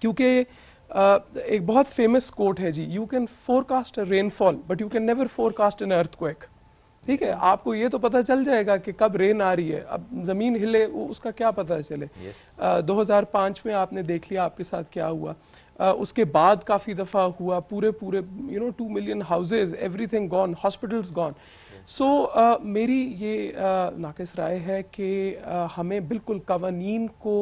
क्योंकि एक बहुत फेमस कोट है जी, you can forecast a rainfall but you can never forecast an earthquake. ठीक है, आपको ये तो पता चल जाएगा कि कब रेन आ रही है, अब ज़मीन हिले उसका क्या पता चले। 2005 में आपने देख लिया आपके साथ क्या हुआ, उसके बाद काफ़ी दफ़ा हुआ, पूरे 2 million houses, everything gone, hospitals gone. So मेरी ये नाक़िस राय है कि हमें बिल्कुल कवानीन को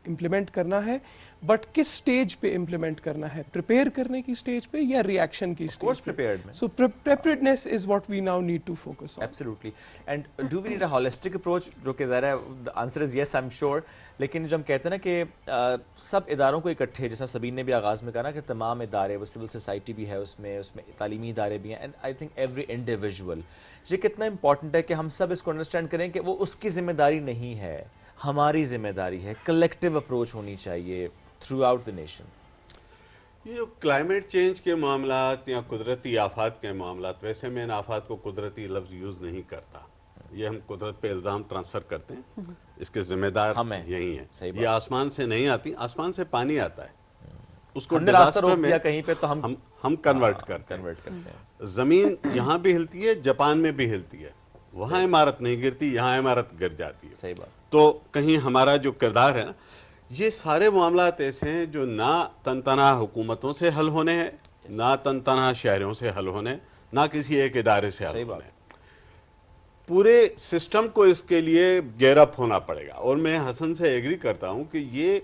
इम्प्लीमेंट करना है, बट किस स्टेज पे इम्प्लीमेंट करना है, प्रिपेयर करने की स्टेज पे या रिएक्शन की स्टेज पे? So preparedness is what we now need to focus on. Absolutely. And do we need a holistic approach, जो कि ज़ाहिर है the answer is yes, I am sure. लेकिन जब हम कहते हैं ना कि सब इदारों को इकट्ठे, जैसा सबीन ने भी आगाज़ में कहा ना कि तमाम इदारे, वो सिविल सोसाइटी भी है उसमें तालीमी इदारे भी हैं, and I think every individual, ये कितना इंपॉर्टेंट है कि हम सब इसको अंडरस्टैंड करें कि वो उसकी जिम्मेदारी नहीं है, हमारी जिम्मेदारी है, कलेक्टिव अप्रोच होनी चाहिए थ्रू आउट द नेशन। ये जो क्लाइमेट चेंज के मामलात या कुदरती आफात के मामलात, वैसे मैं इन आफात को कुदरती लफ्ज़ यूज़ नहीं करता, ये हम कुदरत पे इल्ज़ाम ट्रांसफ़र करते हैं, इसके ज़िम्मेदार यही हैं। ये आसमान से नहीं आती, आसमान से पानी आता है, उसको रास्ता रोक दिया कहीं पे तो हम कन्वर्ट करते हैं। ज़मीन यहाँ भी हिलती है, जापान में भी हिलती है, वहाँ इमारत नहीं गिरती, यहाँ इमारत गिर जाती है। सही बात। तो कहीं हमारा जो किरदार है ना, ये सारे मामलात ऐसे हैं जो ना तनतना हुकूमतों से हल होने हैं, ना तनतना शहरों से हल होने, ना किसी एक इदारे से हल होने। पूरे सिस्टम को इसके लिए गेयरअप होना पड़ेगा। और मैं हसन से एग्री करता हूं कि ये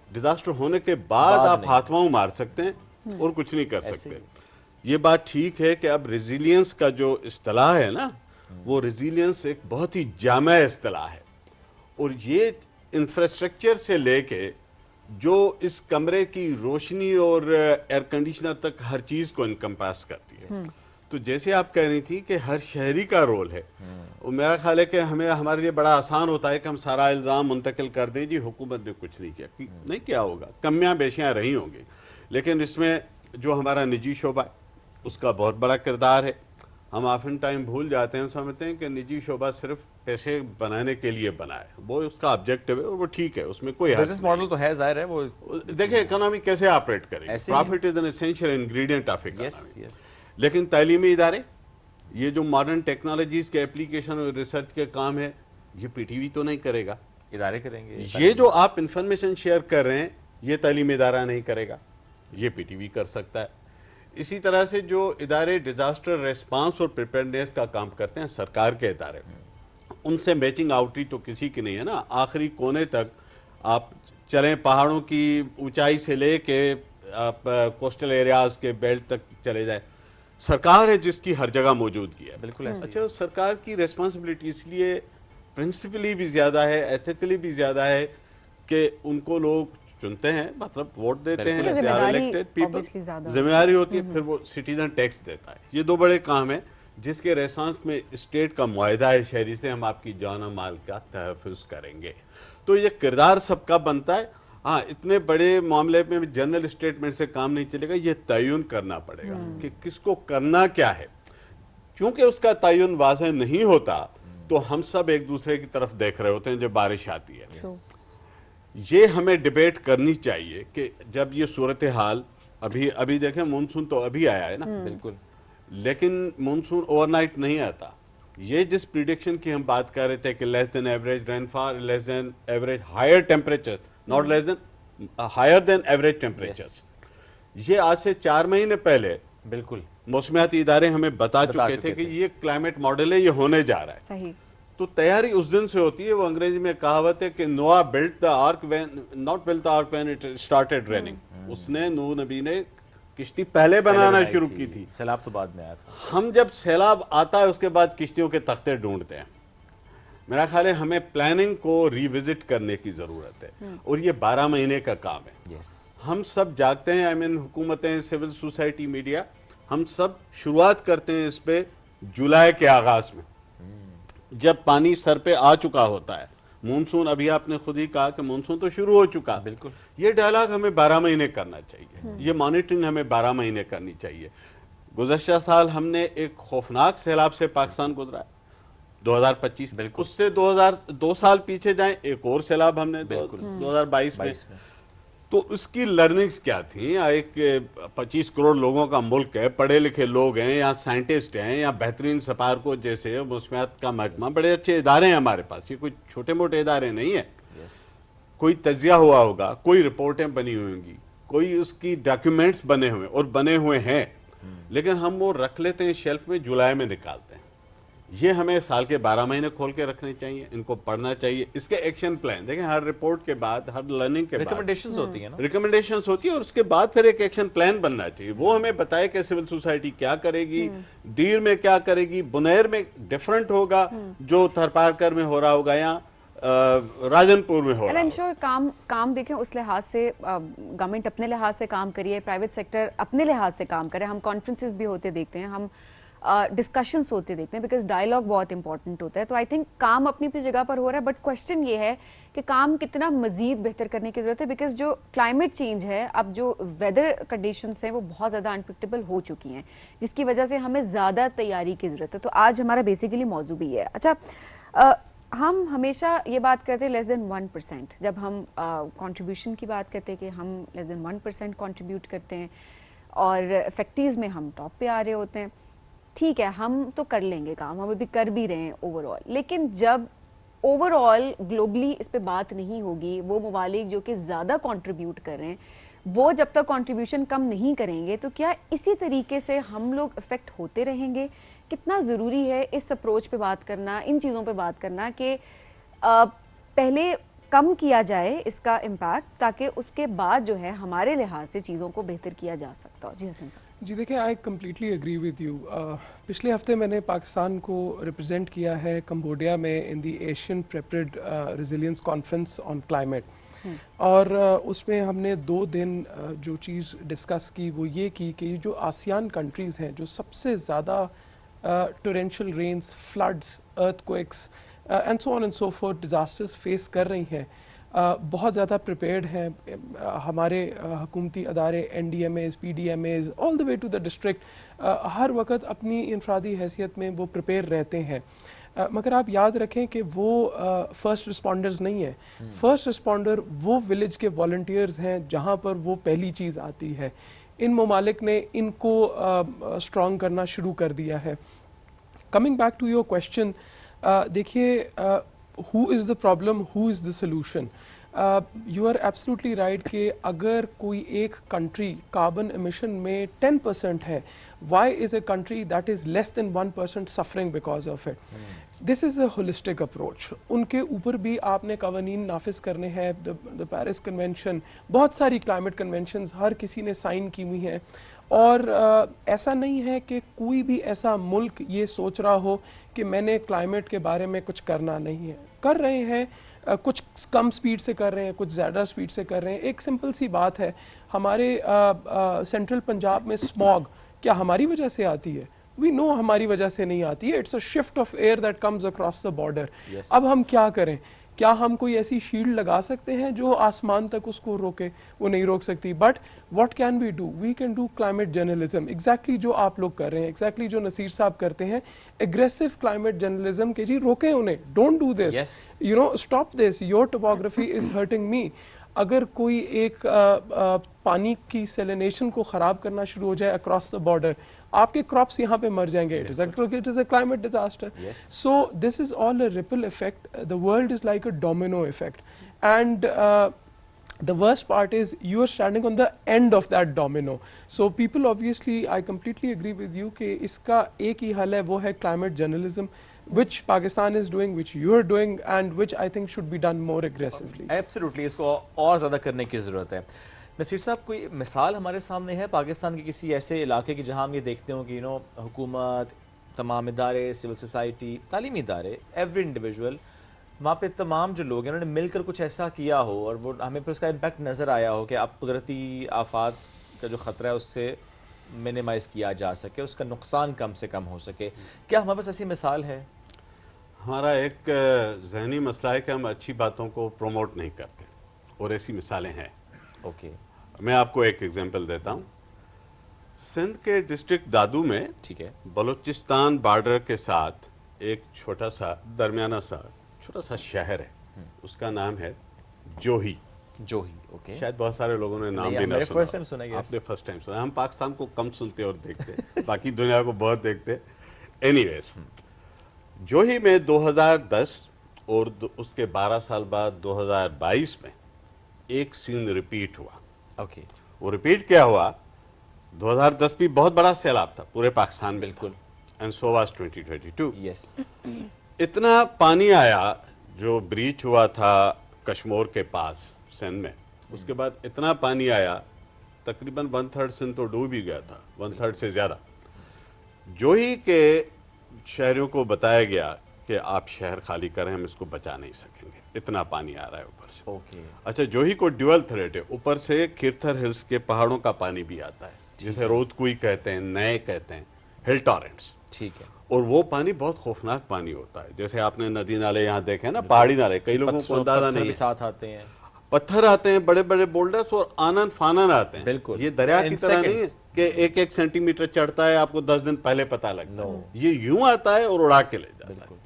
डिजास्टर होने के बाद आप हाथवाऊ मार सकते हैं और कुछ नहीं कर सकते। ये बात ठीक है कि अब रेजिलियंस का जो इस्तिलाह है ना, वो रेजिलियंस एक बहुत ही जामा इस्तिलाह है, और ये इंफ्रास्ट्रक्चर से लेके जो इस कमरे की रोशनी और एयर कंडीशनर तक हर चीज़ को इनकम्पास करती है। तो जैसे आप कह रही थी कि हर शहरी का रोल है, और मेरा ख्याल है कि हमें हमारे लिए बड़ा आसान होता है कि हम सारा इल्ज़ाम मुंतकिल कर दें जी हुकूमत ने कुछ नहीं किया। नहीं क्या होगा, कमियां बेशियां रही होंगी, लेकिन इसमें जो हमारा निजी शोबा है उसका बहुत बड़ा किरदार है। हम ऑफन टाइम भूल जाते हैं, हम समझते हैं कि निजी शोबा सिर्फ पैसे बनाने के लिए बना है, वो उसका ऑब्जेक्टिव है और वो ठीक है, उसमें कोई बिजनेस मॉडल तो है, जाहिर है वो। देखिए इकोनॉमी कैसे ऑपरेट करेगी, profit is an essential ingredient of economy. लेकिन तालीमी इदारे, ये जो मॉडर्न टेक्नोलॉजीज के एप्लीकेशन और रिसर्च के काम है, ये पीटीवी तो नहीं करेगा, इदारे करेंगे। ये जो आप इंफॉर्मेशन शेयर कर रहे हैं ये तालीमी इदारा नहीं करेगा, ये पीटीवी कर सकता है। इसी तरह से जो इदारे डिजास्टर रेस्पॉन्स और प्रिपेयरनेस का काम करते हैं, सरकार के इदारे, उनसे मैचिंग आउटरीच तो किसी की नहीं है ना। आखिरी कोने तक आप चलें, पहाड़ों की ऊंचाई से लेके आप कोस्टल एरियाज के बेल्ट तक चले जाए, सरकार है जिसकी हर जगह मौजूदगी है। बिल्कुल ऐसे। अच्छा, सरकार की रेस्पॉन्सिबिलिटी इसलिए प्रिंसिपली भी ज़्यादा है, एथिकली भी ज़्यादा है कि उनको लोग चुनते हैं, मतलब वोट देते हैं, इलेक्टेड पीपल, जिम्मेदारी होती है, फिर वो सिटीजन टैक्स देता है। ये दो बड़े काम है जिसके रेस्पॉन्स में स्टेट का मुआहदा है शहरी से, हम आपकी जान और माल का तहफ़्फ़ुज़ करेंगे। तो ये किरदार सबका बनता है। हाँ, इतने बड़े मामले में जनरल स्टेटमेंट से काम नहीं चलेगा, ये तयन करना पड़ेगा कि किसको करना क्या है। क्योंकि उसका तयन वाज़ेह नहीं होता तो हम सब एक दूसरे की तरफ देख रहे होते हैं जब बारिश आती है। ये हमें डिबेट करनी चाहिए कि जब ये सूरत हाल अभी देखें, मानसून तो अभी आया है ना, बिल्कुल, लेकिन मानसून ओवरनाइट नहीं आता। ये जिस प्रिडिक्शन की हम बात कर रहे थे कि less than average rainfall, less than average higher temperature, not less than higher than average temperature, ये आज से 4 महीने पहले बिल्कुल मौसमियाती इदारे हमें बता चुके थे कि ये क्लाइमेट मॉडल है, ये होने जा रहा है। सही। तो तैयारी उस दिन से होती है। वो अंग्रेजी में कहावत है कि नोआ built the arc when not built the arc when it started raining. उसने नूह नबी ने किश्ती पहले बनाना शुरू की थी, सैलाब तो बाद में आया था। हम जब सैलाब आता है उसके बाद किश्तियों के तख्ते ढूंढते हैं। मेरा ख्याल है हमें प्लानिंग को रिविजिट करने की जरूरत है, और ये 12 महीने का काम है। हम सब जागते हैं, आई मीन हुकूमतें, सिविल सोसाइटी, मीडिया, हम सब शुरुआत करते हैं इस पे जुलाई के आगाज में, जब पानी सर पे आ चुका होता है। मानसून, अभी आपने खुद ही कहा कि मानसून तो शुरू हो चुका, बिल्कुल। ये डायलॉग हमें 12 महीने करना चाहिए, ये मॉनिटरिंग हमें 12 महीने करनी चाहिए। गुज़श्ता साल हमने एक खौफनाक सैलाब से पाकिस्तान गुजरा 2025, उससे 2 साल पीछे जाएं, एक और सैलाब हमने 2022 में। तो उसकी लर्निंग्स क्या थी? एक 25 करोड़ लोगों का मुल्क है, पढ़े लिखे लोग हैं, यहाँ साइंटिस्ट हैं, यहाँ बेहतरीन सपारको जैसे मौसमियात का महकमा, बड़े अच्छे इदारे हैं हमारे पास, ये कोई छोटे मोटे इदारे नहीं है। कोई तजिया हुआ होगा, कोई रिपोर्टें बनी हुई होंगी, कोई उसकी डॉक्यूमेंट्स बने हुए और बने हुए हैं, लेकिन हम वो रख लेते हैं शेल्फ में, जुलाई में निकालते हैं। ये हमें साल के 12 महीने खोल के रखने चाहिए, इनको पढ़ना चाहिए, इसके एक्शन प्लान देखें। हर रिपोर्ट के बाद, हर लर्निंग के बाद रिकमेंडेशंस होती है ना, रिकमेंडेशंस होती है, और उसके बाद फिर एक एक्शन प्लान बनना चाहिए। वो हमें बताए कि सिविल सोसाइटी क्या करेगी, दीर में क्या करेगी, बुनैर में डिफरेंट होगा जो थरपारकर में हो रहा होगा या राजनपुर में हो रहा होगा। काम देखें उस लिहाज से, गवर्नमेंट अपने लिहाज से काम करिए, प्राइवेट सेक्टर अपने लिहाज से काम करे। हम कॉन्फ्रेंसेस भी होते देखते हैं, हम डिस्कशंस होते देखते हैं, बिकॉज डायलॉग बहुत इंपॉर्टेंट होता है। तो आई थिंक काम अपनी अपनी जगह पर हो रहा है, बट क्वेश्चन ये है कि काम कितना मजीद बेहतर करने की जरूरत है, बिकॉज जो क्लाइमेट चेंज है, अब जो वेदर कंडीशंस हैं वो बहुत ज़्यादा अनप्रेडिक्टेबल हो चुकी हैं, जिसकी वजह से हमें ज़्यादा तैयारी की ज़रूरत है। तो आज हमारा बेसिकली मौजू भी है। अच्छा, हम हमेशा ये बात करते हैं लेस देन 1%, जब हम कंट्रीब्यूशन की बात करते हैं कि हम लेस देन 1% कंट्रीब्यूट करते हैं और फैक्ट्रीज में हम टॉप पे आ रहे होते हैं। ठीक है, हम तो कर लेंगे काम, हम अभी कर भी रहे हैं ओवरऑल, लेकिन जब ओवरऑल ग्लोबली इस पे बात नहीं होगी, वो ममालिक जो कि ज़्यादा कंट्रीब्यूट कर रहे हैं वो जब तक कंट्रीब्यूशन कम नहीं करेंगे, तो क्या इसी तरीके से हम लोग इफेक्ट होते रहेंगे? कितना ज़रूरी है इस अप्रोच पे बात करना, इन चीज़ों पे बात करना कि पहले कम किया जाए इसका इम्पैक्ट, ताकि उसके बाद जो है हमारे लिहाज से चीज़ों को बेहतर किया जा सकता हो। जी हसन साहब। जी देखिए, I completely agree with you. पिछले हफ्ते मैंने पाकिस्तान को रिप्रेजेंट किया है कंबोडिया में in the Asian prepared resilience conference on climate. और उसमें हमने 2 दिन जो चीज़ डिस्कस की वो ये की कि जो आसियान कंट्रीज़ हैं जो सबसे ज़्यादा torrential rains, floods, earthquakes and so on and so forth disasters face कर रही हैं, बहुत ज़्यादा प्रिपेयर्ड हैं। हमारे हुकूमती अदारे NDMAs, PDMAs all the way to the district हर वक्त अपनी इनफरादी हैसियत में वो प्रिपेयर रहते हैं। मगर आप याद रखें कि वो फर्स्ट रिस्पॉन्डर्स नहीं है। फर्स्ट रिस्पॉन्डर वो विलेज के वॉल्टियर्स हैं जहाँ पर वो पहली चीज़ आती है। इन ममालिक ने इनको स्ट्रॉन्ग करना शुरू कर दिया है। Coming back to your question, देखिए who is the problem, who is the solution? You are absolutely right कि अगर कोई एक कंट्री कार्बन एमिशन में 10% है, why is a country that is less than 1% suffering because of it? This is a holistic approach. उनके ऊपर भी आपने कवानीन नाफिज करने हैं। द पेरिस कन्वेंशन, बहुत सारी क्लाइमेट कन्वेंशंस हर किसी ने साइन की हुई हैं, और ऐसा नहीं है कि कोई भी ऐसा मुल्क ये सोच रहा हो कि मैंने क्लाइमेट के बारे में कुछ करना नहीं है। कर रहे हैं, कुछ कम स्पीड से कर रहे हैं, कुछ ज़्यादा स्पीड से कर रहे हैं। एक सिंपल सी बात है, हमारे सेंट्रल पंजाब में स्मॉग क्या हमारी वजह से आती है? वी नो हमारी वजह से नहीं आती है। It's a shift of air that comes across the border. अब हम क्या करें? क्या हम कोई ऐसी शील्ड लगा सकते हैं जो आसमान तक उसको रोके? वो नहीं रोक सकती। But what can we do? We can do climate journalism, exactly जो आप लोग कर रहे हैं, एग्जैक्टली जो नसीर साहब करते हैं, एग्रेसिव क्लाइमेट जर्नलिज्म के जी रोकें उन्हें। Don't do this, you know, stop this, your topography is hurting me. अगर कोई एक पानी की सेलिनेशन को ख़राब करना शुरू हो जाए अक्रॉस द बॉर्डर, आपके क्रॉप्स यहाँ पे मर जाएंगे। It is a climate disaster. So this is all a ripple effect. The world is like a domino effect, and the worst part is you are standing on the end of that domino. So people obviously, I completely agree with you कि इसका एक ही हल है, वो है climate journalism, which Pakistan is doing, which you are doing, and which I think should be done more aggressively. Absolutely, इसको और ज़्यादा करने की ज़रूरत है। नसीर साहब, कोई मिसाल हमारे सामने है पाकिस्तान के किसी ऐसे इलाके की जहाँ हम ये देखते हो कि यू नो हुकूमत, तमाम इदारे, सिविल सोसाइटी, तालीमी इदारे, एवरी इंडिविजुअल, वहाँ पे तमाम जो लोग हैं उन्होंने मिलकर कुछ ऐसा किया हो और वो हमें पर उसका इम्पैक्ट नज़र आया हो कि अब कुदरती आफात का जो ख़तरा है उससे मिनिमाइज़ किया जा सके, उसका नुकसान कम से कम हो सके? क्या हमारे पास ऐसी मिसाल है? हमारा एक जहनी मसला है कि हम अच्छी बातों को प्रमोट नहीं करते, और ऐसी मिसालें हैं। ओके, मैं आपको एक एग्जांपल देता हूँ। सिंध के डिस्ट्रिक्ट दादू में, ठीक है, बलूचिस्तान बॉर्डर के साथ एक छोटा सा दरमियाना सा छोटा सा शहर है, उसका नाम है जोही। जोही, ओके। शायद बहुत सारे लोगों ने नाम भी ना सुना। आपने फर्स्ट टाइम सुना। हम पाकिस्तान को कम सुनते और देखते बाकी दुनिया को बहुत देखते। एनीवेज, जोही में 2010 और उसके 12 साल बाद 2022 में एक सीन रिपीट हुआ। ओके, वो रिपीट क्या हुआ? 2010 भी बहुत बड़ा सैलाब था पूरे पाकिस्तान, बिल्कुल, एंड सो वाज 2022। यस, इतना पानी आया, जो ब्रीच हुआ था कश्मीर के पास सिंध में, उसके बाद इतना पानी आया, तकरीबन 1/3 सिंध तो डूब ही गया था, 1/3 से ज़्यादा। जोही के शहरियों को बताया गया कि आप शहर खाली करें, हम इसको बचा नहीं सकेंगे, इतना पानी आ रहा है ऊपर से। ओके, अच्छा, जोही को ड्यूअल थ्रेट है, ऊपर से खिरथर हिल्स के पहाड़ों का पानी भी आता है, जिसे रोतकुई कहते हैं, नए कहते हैं, हिल टॉरेंट्स। ठीक है, और वो पानी बहुत खौफनाक पानी होता है। जैसे आपने नदी नाले यहाँ देखे हैं ना, पहाड़ी नाले, कई लोगों को अंदाजा नहीं है, साथ आते हैं, पत्थर आते हैं, बड़े बड़े बोल्डर्स, और आनन फानन आते हैं। बिल्कुल, ये दरिया की तरह नहीं है कि 1-1 सेंटीमीटर चढ़ता है, आपको 10 दिन पहले पता लगता है। ये यूं आता है और उड़ा के ले जाता है।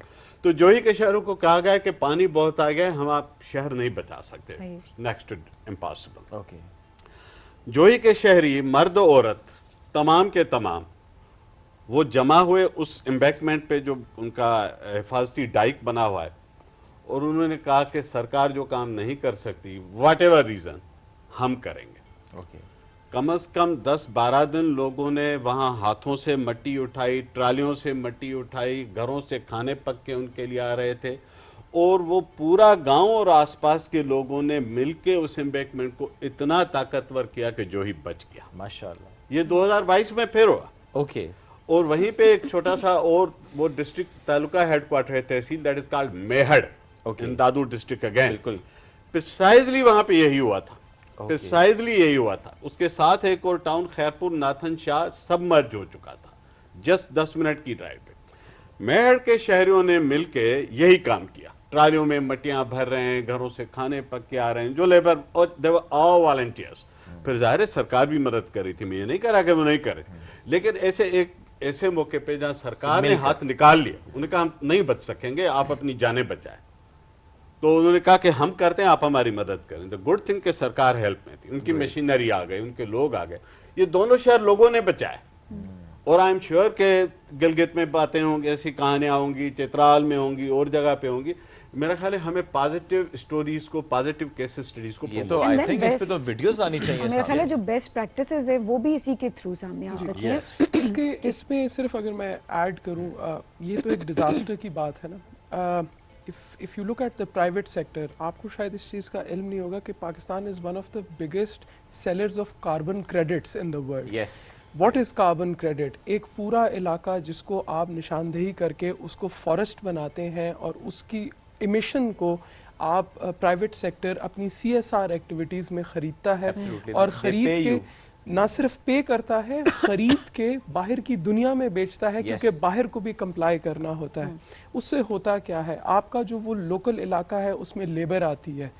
तो जोही के शहरों को कहा गया कि पानी बहुत आ गया, हम आप शहर नहीं बचा सकते, नेक्स्ट टू इम्पॉसिबल। ओके, जोही के शहरी, मर्द औरत, तमाम के तमाम, वो जमा हुए उस एम्बैंकमेंट पे जो उनका हिफाजती डाइक बना हुआ है, और उन्होंने कहा कि सरकार जो काम नहीं कर सकती, व्हाट एवर रीज़न, हम करेंगे। ओके, कम से कम 10-12 दिन लोगों ने वहाँ हाथों से मिट्टी उठाई, ट्रालियों से मिट्टी उठाई, घरों से खाने पक के उनके लिए आ रहे थे, और वो पूरा गांव और आसपास के लोगों ने मिलके उस एम्बैंकमेंट को इतना ताकतवर किया कि जो ही बच गया। माशाल्लाह। ये 2022 में फिर हुआ। ओके, और वहीं पे एक छोटा सा और वो डिस्ट्रिक्ट तालुका हेडक्वार्टर है, tehsil, that is called Mehar, in Dadu district again. बिल्कुल, प्रिसाइजली वहां पे यही हुआ था, प्रिसाइजली यही हुआ था। उसके साथ एक और town Khairpur Nathan Shah submerge हो चुका था, जस्ट 10 मिनट की ड्राइव पे। मेहर के शहरियों ने मिलके यही काम किया, ट्रालियों में मट्टियां भर रहे हैं, घरों से खाने पक के आ रहे हैं, जो लेबर, और दे वर ऑल वॉलंटियर्स। फिर जाहिर है सरकार भी मदद कर रही थी, मैं ये नहीं कह रहा कि वो नहीं कर रही थी, लेकिन ऐसे मौके पे जहां सरकार ने हाथ निकाल लिया, उन्होंने कहा हम नहीं बच सकेंगे, आप अपनी जानें बचाएं, तो उन्होंने कहा कि हम करते हैं, आप हमारी मदद करें। तो गुड थिंग कि सरकार हेल्प में थी, उनकी मशीनरी आ गई, उनके लोग आ गए, ये दोनों शहर लोगों ने बचाए। और आई एम श्योर के गिलगित में बातें होंगी, ऐसी कहानियां होंगी, चित्राल में होंगी, और जगह पे होंगी। मेरा ख्याल है हमें पॉजिटिव स्टोरीज को, पॉजिटिव केस स्टडीज को, ये तो आई थिंक इस पे तो वीडियोस आनी चाहिए। मेरा ख्याल है जो बेस्ट प्रैक्टिसेस है वो भी इसी के थ्रू सामने आ सकती है। इसमें सिर्फ अगर मैं ऐड करूं, ये तो एक डिजास्टर की बात है ना। If you look at the private sector, आपको शायद इस चीज़ का इल्म नहीं होगा कि Pakistan is one of the biggest sellers of carbon credits in the world. Yes, what is carbon credit? एक पूरा इलाका जिसको आप निशानदेही करके उसको फॉरेस्ट बनाते हैं और उसकी इमिशन को आप प्राइवेट सेक्टर अपनी CSR एक्टिविटीज़ में ख़रीदता है। और ख़रीद के ना सिर्फ पे करता है, खरीद के बाहर की दुनिया में बेचता है, क्योंकि बाहर को भी कंप्लाई करना होता है। उससे होता क्या है, आपका जो वो लोकल इलाका है उसमें लेबर आती है,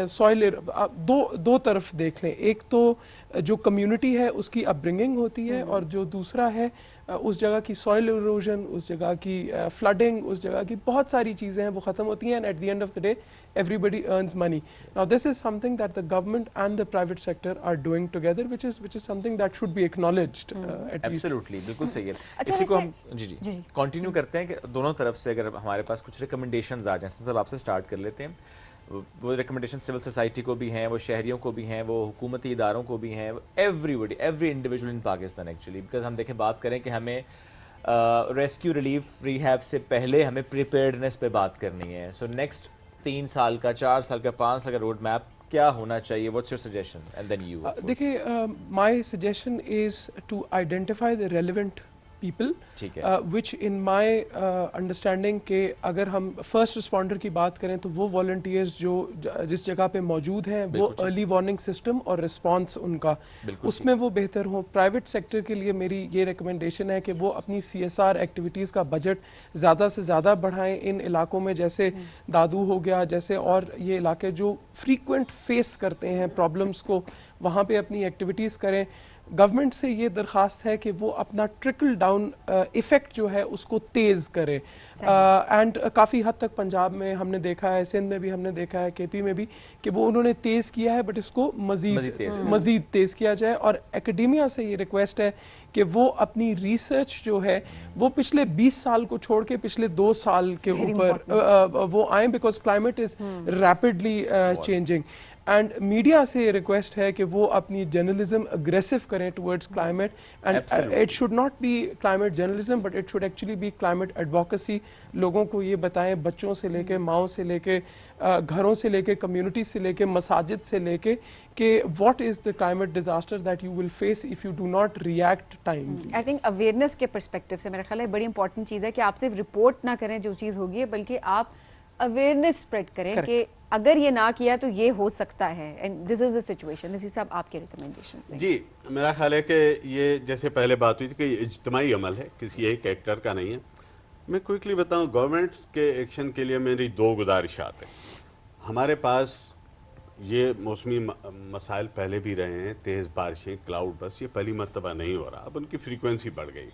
सॉइल, दो तरफ देख लें, एक तो जो कम्युनिटी है उसकी अपब्रिंगिंग होती है, और जो दूसरा है उस जगह की सॉइल इरोजन, उस जगह की फ्लडिंग, उस जगह की बहुत सारी चीज़ें हैं वो ख़त्म होती हैं, and at the end of the day everybody earns money. Now this is something that the government and the private sector are doing together, which is something that should be acknowledged at least. Absolutely, बिल्कुल सही है। इसी को हम जी continue करते हैं कि दोनों तरफ से अगर हमारे पास कुछ रिकमेंडेशंस आ जाएं, सब आपसे स्टार्ट कर लेते हैं। वो रिकमेंडेशन सिविल सोसाइटी को भी हैं, वो शहरियों को भी हैं, वो हुकूमती इदारों को भी हैं, everybody, every individual in Pakistan actually. Because हम देखें, बात करें कि हमें रेस्क्यू, रिलीफ, रिहैब से पहले हमें प्रिपेयर्डनेस पे बात करनी है। सो नेक्स्ट 3 साल का, 4 साल का, 5 साल का रोड मैप क्या होना चाहिए? What's your suggestion? And then you. देखिए, my suggestion is to identify the relevant people, which in my understanding के अगर हम फर्स्ट रिस्पॉन्डर की बात करें तो वो वॉलंटियर्स जो जिस जगह पे मौजूद हैं वो अर्ली वार्निंग सिस्टम और रिस्पांस उनका उसमें वो बेहतर हो। प्राइवेट सेक्टर के लिए मेरी ये रिकमेंडेशन है कि वो अपनी CSR एक्टिविटीज़ का बजट ज़्यादा से ज़्यादा बढ़ाएं इन इलाकों में, जैसे दादू हो गया, जैसे और ये इलाके जो फ्रीक्वेंट फेस करते हैं प्रॉब्लम्स को, वहाँ पे अपनी एक्टिविटीज़ करें। गवर्नमेंट से ये दरख्वास्त है कि वो अपना ट्रिकल डाउन इफ़ेक्ट जो है उसको तेज़ करे। एंड काफ़ी हद तक पंजाब में हमने देखा है, सिंध में भी हमने देखा है, KP में भी, कि वो उन्होंने तेज़ किया है, बट इसको मज़ीद तेज़ किया जाए। और एकेडेमिया से ये रिक्वेस्ट है कि वो अपनी रिसर्च जो है वो पिछले 20 साल को छोड़ के पिछले 2 साल के ऊपर वो आए, because climate is rapidly changing. And media से रिक्वेस्ट है कि वो अपनी जर्नलिज्म अग्रेसिव करें towards climate, and it should not be climate journalism but it should actually be climate advocacy. लोगों को ये बताएं, बच्चों से लेके, माओ से लेके, घरों से लेके, कम्युनिटी से लेके, मसाजिद से लेके, कि what is the climate disaster that you will face if you do not react timely. I think awareness के पर्सपेक्टिव से मेरा ख्याल है बड़ी इंपॉर्टेंट चीज़ है कि आप सिर्फ रिपोर्ट ना करें जो चीज़ होगी, बल्कि आप अवेयरनेस स्प्रेड करें कि अगर ये ना किया तो ये हो सकता है, and this is the situation. इसी सब आपके रिकमेंडेशंस हैं। जी, मेरा ख्याल है कि ये जैसे पहले बात हुई थी कि ये इज्तिमाई अमल है, किसी एक एक्टर का नहीं है। मैं क्विकली बताऊं, गवर्नमेंट के एक्शन के लिए मेरी 2 गुजारिशात हैं। हमारे पास ये मौसमी मसाइल पहले भी रहे हैं, तेज़ बारिशें, क्लाउड बस्ट, ये पहली मरतबा नहीं हो रहा, अब उनकी फ्रीक्वेंसी बढ़ गई।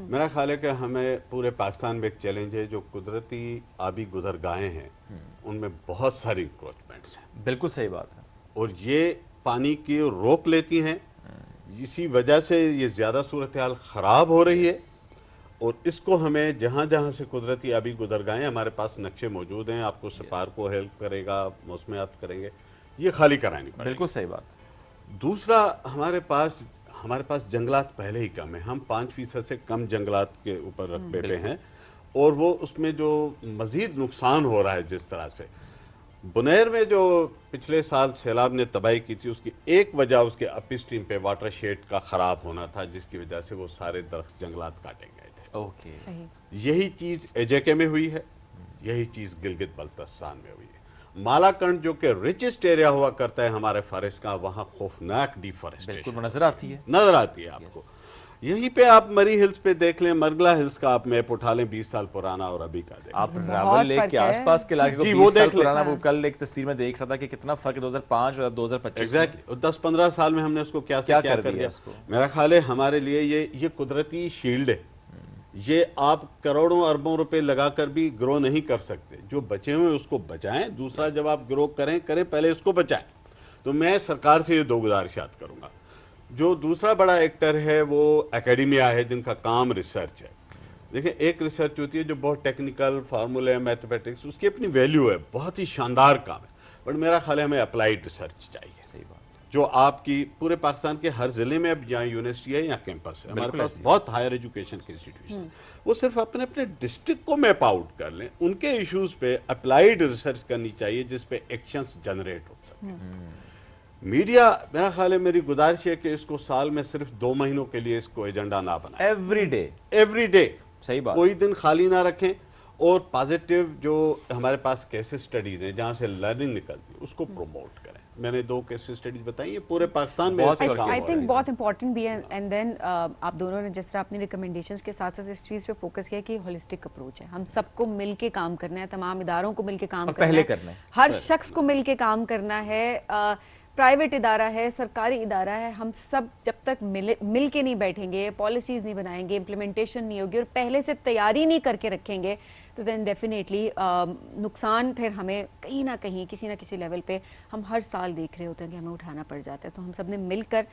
मेरा ख्याल है कि हमें पूरे पाकिस्तान में एक चैलेंज है, जो कुदरती आबी गुजरगाहें हैं उनमें बहुत सारी इंक्रोचमेंट्स हैं। बिल्कुल सही बात है, और ये पानी की रोक लेती हैं, इसी वजह से ये ज़्यादा सूरत हाल ख़राब हो रही है। और इसको हमें जहाँ जहाँ से कुदरती आबी गुजरगाहें, हमारे पास नक्शे मौजूद हैं, आपको सपार को हेल्प करेगा, मौसमियात करेंगे, ये खाली करानी पड़ेगी। बिल्कुल सही बात। दूसरा, हमारे पास जंगलात पहले ही कम है, हम 5% से कम जंगलात के ऊपर रकबे पे हैं, और वो उसमें जो मज़ीद नुकसान हो रहा है, जिस तरह से बुनैर में जो पिछले साल सैलाब ने तबाही की थी, उसकी एक वजह उसके अप स्ट्रीम पे वाटर शेड का ख़राब होना था, जिसकी वजह से वो सारे दरख्त जंगलात काटे गए थे। ओके, यही चीज़ AJK में हुई है, यही चीज़ गिलगित बल्तिस्तान में हुई है। मालाकंड जो कि रिचेस्ट एरिया हुआ करता है हमारे फॉरेस्ट का, वहाँ खौफनाक डिफॉरेस्टेशन बिल्कुल नजर आती है आपको। यहीं पे आप मरी हिल्स पे देख लें, मरगला हिल्स का आप मैप उठा लें 20 साल पुराना और अभी का देख आप रावल लेक के आसपास के इलाके को 20 साल पुराना, वो कल एक तस्वीर में देख रहा था कि कितना फर्क है 2005 और 2025। एग्जैक्टली 10-15 साल में हमने उसको क्या कर दिया उसको। मेरा ख्याल है हमारे लिए ये कुदरती शील्ड है, ये आप करोड़ों अरबों रुपए लगाकर भी ग्रो नहीं कर सकते। जो बचे हुए उसको बचाएं, दूसरा जब आप ग्रो करें पहले इसको बचाएं। तो मैं सरकार से ये 2 गुजारिशात करूंगा। जो दूसरा बड़ा एक्टर है वो एकेडमिया है, जिनका काम रिसर्च है। देखिए, एक रिसर्च होती है जो बहुत टेक्निकल फार्मूले, मैथमेटिक्स, उसकी अपनी वैल्यू है, बहुत ही शानदार काम है, बट मेरा ख्याल है हमें अप्लाइड रिसर्च चाहिए। सही बात। जो आपकी पूरे पाकिस्तान के हर जिले में अब यहाँ यूनिवर्सिटी है या कैंपस है, हमारे पास बहुत हायर एजुकेशन के इंस्टीट्यूशन, वो सिर्फ अपने अपने डिस्ट्रिक्ट को मैप आउट कर लें, उनके इश्यूज पे अप्लाइड रिसर्च करनी चाहिए जिसपे एक्शंस जनरेट हो सके। मीडिया, मेरा ख्याल है, मेरी गुजारिश है कि इसको साल में सिर्फ 2 महीनों के लिए इसको एजेंडा ना बनाए। एवरी डे सही बात, कोई दिन खाली ना रखें, और पॉजिटिव जो हमारे पास केस स्टडीज हैं जहाँ से लर्निंग निकलती है उसको प्रमोट करें। मैंने 2 केस स्टडीज बताई है, पूरे पाकिस्तान में आई थिंक बहुत इंपॉर्टेंट भी है। एंड देन आप दोनों ने जिस तरह अपनी रिकमेंडेशंस के साथ साथ इस चीज़ पे फोकस किया कि होलिस्टिक अप्रोच है, हम सबको मिल के काम करना है, तमाम इदारों को मिल के काम करना है, हर शख्स को मिल के काम करना है। प्राइवेट इदारा है, सरकारी इदारा है, हम सब जब तक मिल के नहीं बैठेंगे, पॉलिसीज़ नहीं बनाएंगे, इम्प्लीमेंटेशन नहीं होगी और पहले से तैयारी नहीं करके रखेंगे, तो देन डेफिनेटली नुकसान फिर हमें कहीं ना कहीं किसी ना किसी लेवल पे हम हर साल देख रहे होते हैं कि हमें उठाना पड़ जाता है। तो हम सब ने मिलकर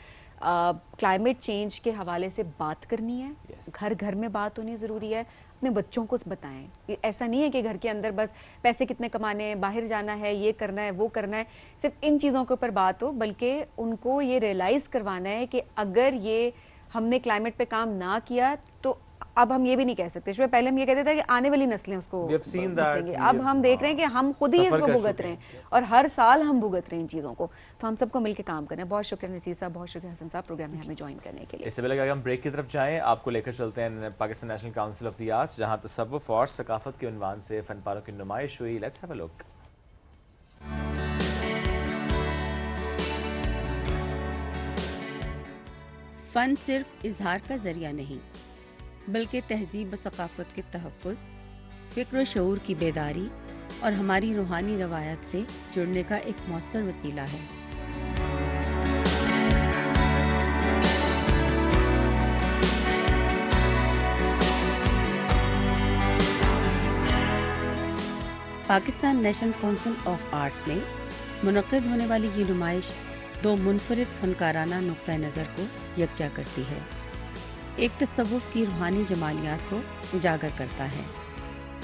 क्लाइमेट चेंज के हवाले से बात करनी है, घर घर में बात होनी ज़रूरी है, अपने बच्चों को बताएं। ऐसा नहीं है कि घर के अंदर बस पैसे कितने कमाने हैं, बाहर जाना है, ये करना है, वो करना है, सिर्फ इन चीज़ों के ऊपर बात हो, बल्कि उनको ये रियलाइज़ करवाना है कि अगर ये हमने क्लाइमेट पे काम ना किया तो अब हम ये भी नहीं कह सकते। शुरू पहले हम ये कहते थे कि आने वाली नस्लें उसको भुगतेंगी, अब हम देख रहे हैं कि हम खुद ही इसको भुगत रहे हैं और हर साल हम भुगत रहे हैं इन चीज़ों को। तो हम सबको मिलकर काम करना है। बहुत शुक्रिया नसीर साहब, बहुत शुक्रिया हसन साहब प्रोग्राम में हमें ज्वाइन करने के लिए। इससे पहले अगर हम ब्रेक की तरफ जाएं, आपको लेकर चलते हैं Pakistan national council of the arts, जहां तसव्वुफ और सकाफत के उन्वान से फन पारों की नुमाइश हुई। Let's have a look. फ़न सिर्फ इजहार का ज़रिया नहीं, बल्कि तहजीब व सकाफ़त के तहफ़्फ़ुज़, फ़िक्र व शऊर की बेदारी और हमारी रूहानी रवायत से जुड़ने का एक मौसर वसीला है। Pakistan national council of arts में मुनक़्क़िद होने वाली ये नुमाइश 2 मुनफरिद फ़नकाराना नुक्ता नज़र को यकजा करती है। एक तसव्वुफ़ की रूहानी जमालियात को उजागर करता है,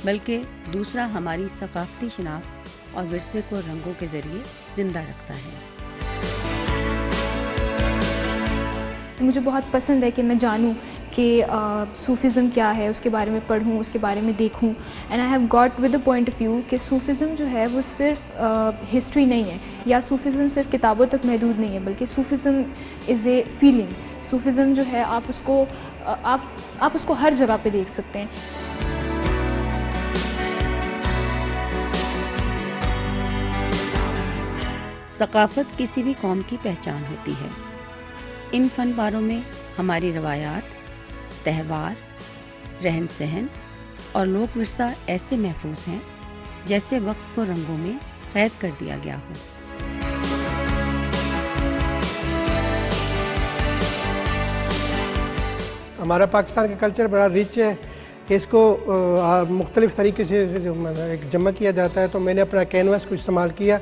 बल्कि दूसरा हमारी सकाफ़ती शनाख्त और विरसे को रंगों के ज़रिए ज़िंदा रखता है। मुझे बहुत पसंद है कि मैं जानूं कि सूफ़िज़्म क्या है, उसके बारे में पढ़ूं, उसके बारे में देखूं। And I have got with the point of view कि सूफ़िज़्म जो है वो सिर्फ हिस्ट्री नहीं है, या सूफ़िज़्म सिर्फ किताबों तक महदूद नहीं है, बल्कि सूफ़िज़्म इज़ ए फीलिंग। सूफ़िज़्म जो है आप उसको हर जगह पे देख सकते हैं। सकाफ़त किसी भी कौम की पहचान होती है। इन फ़न पारों में हमारी रवायात, त्यौहार, रहन सहन और लोक विरसा ऐसे महफूज हैं जैसे वक्त को रंगों में कैद कर दिया गया हो। हमारा पाकिस्तान का कल्चर बड़ा रिच है, इसको मुख्तलिफ़ तरीके से एक जमा किया जाता है। तो मैंने अपना कैनवास को इस्तेमाल किया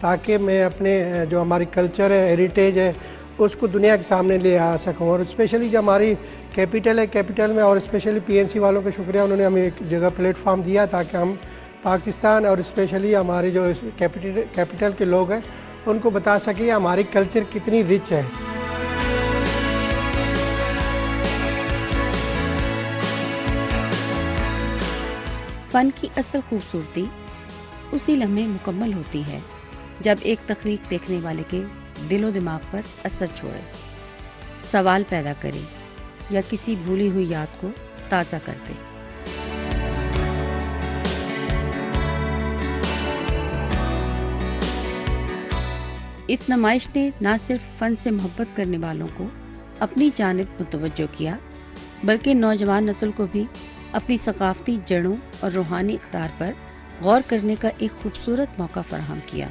ताकि मैं अपने जो हमारी कल्चर है, हेरिटेज है, उसको दुनिया के सामने ले आ सकूं। और स्पेशली जो हमारी कैपिटल है, कैपिटल में और स्पेशली पीएनसी वालों का शुक्रिया, उन्होंने हमें एक जगह प्लेटफॉर्म दिया ताकि हम पाकिस्तान और स्पेशली हमारे जो कैपिटल के लोग हैं उनको बता सकें हमारी कल्चर कितनी रिच है। फ़न की असल खूबसूरती उसी लम्हे मुकम्मल होती है जब एक तख्लीक देखने वाले के दिलो दिमाग पर असर छोड़े, सवाल पैदा करे या किसी भूली हुई याद को ताज़ा कर दे। इस नुमाइश ने न सिर्फ फ़न से मोहब्बत करने वालों को अपनी जानिब मुतवज्जो किया, बल्कि नौजवान नस्ल को भी अपनी सकाफती जड़ों और रूहानी इक़्तिदार पर गौर करने का एक खूबसूरत मौका फराहम किया।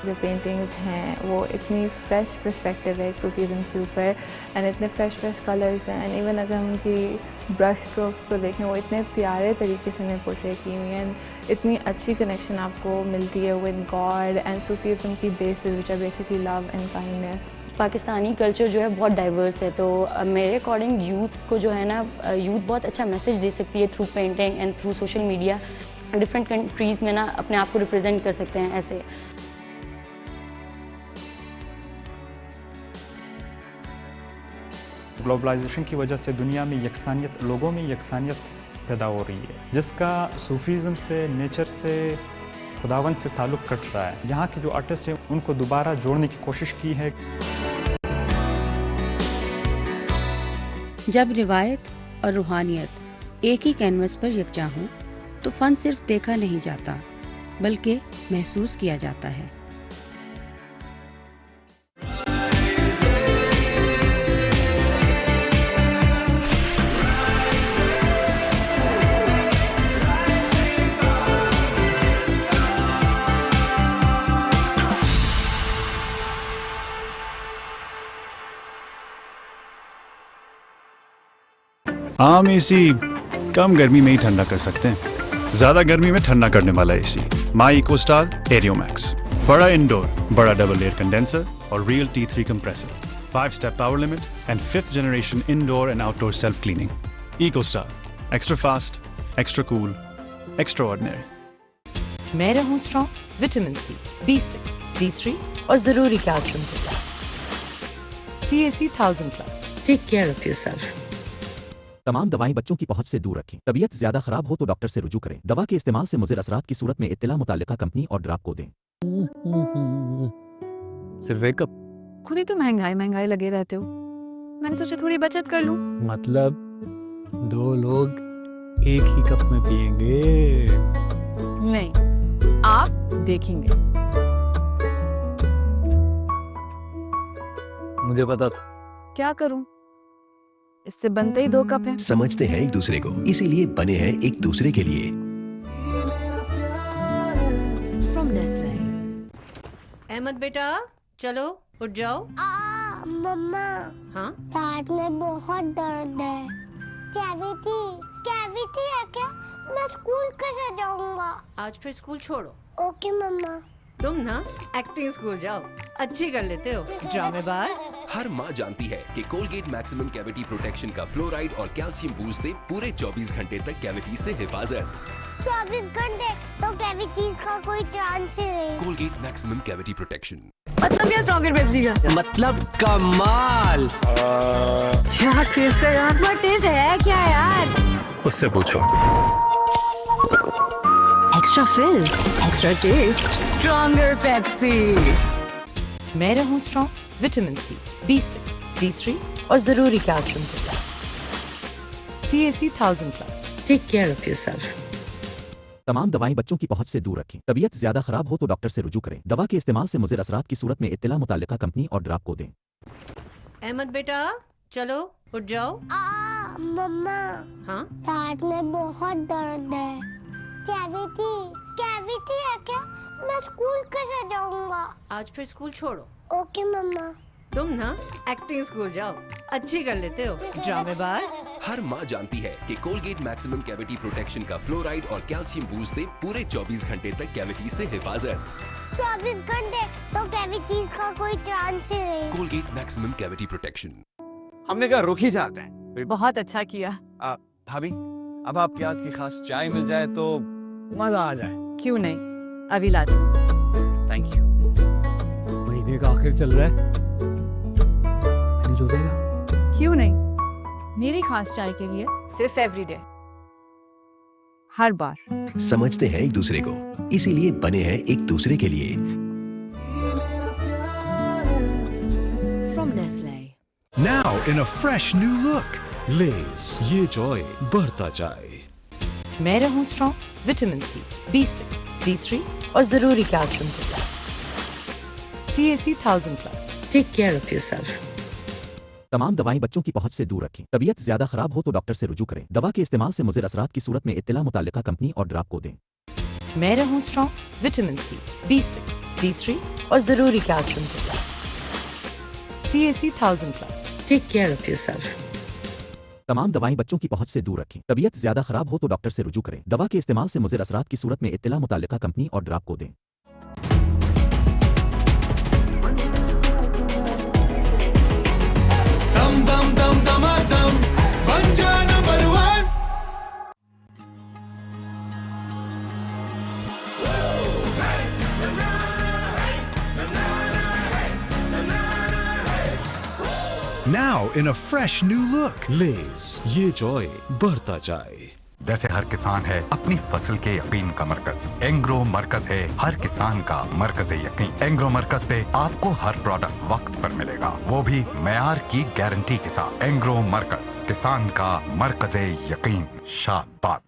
जो पेंटिंग्स हैं वो इतनी फ़्रेश पर्सपेक्टिव है सूफीज़म के ऊपर, एंड इतने फ़्रेश कलर्स हैं, एंड इवन अगर हम उनकी ब्रश स्ट्रोक्स को देखें वो इतने प्यारे तरीके से हमें पोर्ट्रे की हुई हैं, इतनी अच्छी कनेक्शन आपको मिलती है विद गॉड एंड सूफीज़म की basis which are basically love and kindness. Pakistani culture जो है बहुत डाइवर्स है, तो मेरे अकॉर्डिंग यूथ को जो है ना, यूथ बहुत अच्छा मैसेज दे सकती है through painting and through social media. Different countries में ना अपने आप को रिप्रेजेंट कर सकते हैं ऐसे। ग्लोबलाइजेशन की वजह से दुनिया में यकसानियत, लोगों में यकसानियत पैदा हो रही है, जिसका सूफीज़म से, नेचर से, खुदावन से ताल्लुक़ कट रहा है। यहाँ के जो आर्टिस्ट हैं उनको दोबारा जोड़ने की कोशिश की है। जब रिवायत और रूहानियत एक ही कैनवस पर यकजा हों तो फ़न सिर्फ देखा नहीं जाता बल्कि महसूस किया जाता है। आम एसी कम गर्मी में ही ठंडा कर सकते हैं, ज्यादा गर्मी में ठंडा करने वाला एसी माई इकोस्टार एरियो मैक्स। बड़ा इंडोर, बड़ा डबल एयर कंडेंसर और real T3 compressor, 5 step power limit and 5th generation indoor and outdoor self cleaning. Ecostar, extra fast, extra cool, extraordinary. मैं रहूं strong, vitamin C, B6, D3 और जरूरी calcium के साथ। CAC 1000+। Take care of yourself. तमाम दवाएं बच्चों की पहुंच से दूर रखें। तबीयत ज्यादा खराब हो तो डॉक्टर से रुजू करें। दवा के इस्तेमाल से मुज़िर असरात की सूरत में इत्तला मुताल्लिका कंपनी और ड्राप को दें। सिर्फ एक कप? खुद ही तो महंगाई लगे रहते हो, मैंने सोचा थोड़ी बचत कर लूं। मतलब 2 लोग एक ही कप में पिएंगे? नहीं, आप देखेंगे। मुझे पता था। क्या करूं, इससे बनते ही 2 कप हैं। समझते हैं एक दूसरे को, इसीलिए बने हैं एक दूसरे के लिए। अहमद बेटा चलो उठ जाओ। मम्मा। हाँ? दांत में बहुत दर्द है। कैविटी है क्या? मैं स्कूल कैसे जाऊंगा? आज फिर स्कूल छोड़ो। ओके मम्मा। तुम ना एक्टिंग स्कूल जाओ, अच्छी कर लेते हो ड्रामेबाज। हर माँ जानती है कि कोलगेट मैक्सिमम कैविटी प्रोटेक्शन का फ्लोराइड और कैल्शियम बूस्ट दे पूरे 24 घंटे तक कैविटी से हिफाजत। 24 घंटे तो कैविटीज का कोई चांस ही नहीं। Colgate maximum cavity protection. मतलब क्या स्ट्रॉन्गर पेप्सी का? मतलब कमाल। क्या टेस्ट है यार? वो टेस्ट है क्या यार? उससे पूछो। Extra fills, extra taste, stronger Pepsi. मैं रहूं strong, vitamin C, B6, D3 और जरूरी कैल्शियम के साथ। CAC 1000+। Take care of yourself. तमाम दवाएं बच्चों की पहुंच से दूर रखें। तबीयत ज्यादा खराब हो तो डॉक्टर से रुजू करें। दवा के इस्तेमाल से मुज़िर असरात की सूरत में इत्तला मुताल्लिका कंपनी और ड्राप को दें। अहमद बेटा चलो उठ जाओ। मम्मा। हाँ? दांत में बहुत दर्द है। कैविटी है क्या? मैं स्कूल कैसे जाऊंगा? आज फिर स्कूल छोड़ो। ओके मम्मा। तुम ना एक्टिंग स्कूल जाओ, अच्छी कर लेते हो ड्रामेबाज। हर माँ जानती है कि कोलगेट मैक्सिमम कैविटी प्रोटेक्शन का फ्लोराइड और कैल्शियम बूस्ट दे पूरे 24 घंटे तक कैविटी से हिफाजत। 24 घंटे तो कैविटीज का कोई चांस ही नहीं। Colgate maximum cavity protection. हमने कहा रुक ही जाते हैं। बहुत अच्छा किया। भाभी, अब आपके हाथ की खास चाय मिल जाए तो मजा आ जाए। क्यों नहीं, अभी लाते हैं। Thank you. महीने का आखिर चल रहा है, मैंने जो देगा। क्यों नहीं, मेरी खास चाय के लिए सिर्फ एवरीडे, हर बार। समझते हैं एक दूसरे को, इसीलिए बने हैं एक दूसरे के लिए। From Nestle. Now in a fresh new look, Lay's, ये joy बढ़ता जाए। मैं रहूं strong vitamin C, B6, D3 और जरूरी कैल्शियम के साथ। CAC 1000+। Take care of yourself. तमाम दवाएं बच्चों की पहुंच से दूर रखें। तबीयत ज्यादा खराब हो तो डॉक्टर से रुजू करें। दवा के इस्तेमाल से मुज़िर असरात की सूरत में इत्तला मुताल्लिका कंपनी और ड्राप को दें। मैं रहूं strong vitamin C, B6, D3 और जरूरी कैल्शियम के साथ। CAC 1000+। Take care of yourself. तमाम दवाएं बच्चों की पहुंच से दूर रखें। तबीयत ज्यादा खराब हो तो डॉक्टर से रुजू करें। दवा के इस्तेमाल से मुज़िर असरात की सूरत में इत्तला मुताल्लिका कंपनी और ड्राप को दें। दम दम दम दमादम बन जा number 1। Now in a fresh new look. Lay's, ये joy बढ़ता जाए। जैसे हर किसान है अपनी फसल के यकीन का मरकज, एंग्रो मरकज है हर किसान का मरकज यकीन। एंग्रो मरकज पे आपको हर प्रोडक्ट वक्त पर मिलेगा, वो भी मेयार की गारंटी के साथ। एंग्रो मरकज, किसान का मरकज यकीन। शाबाश।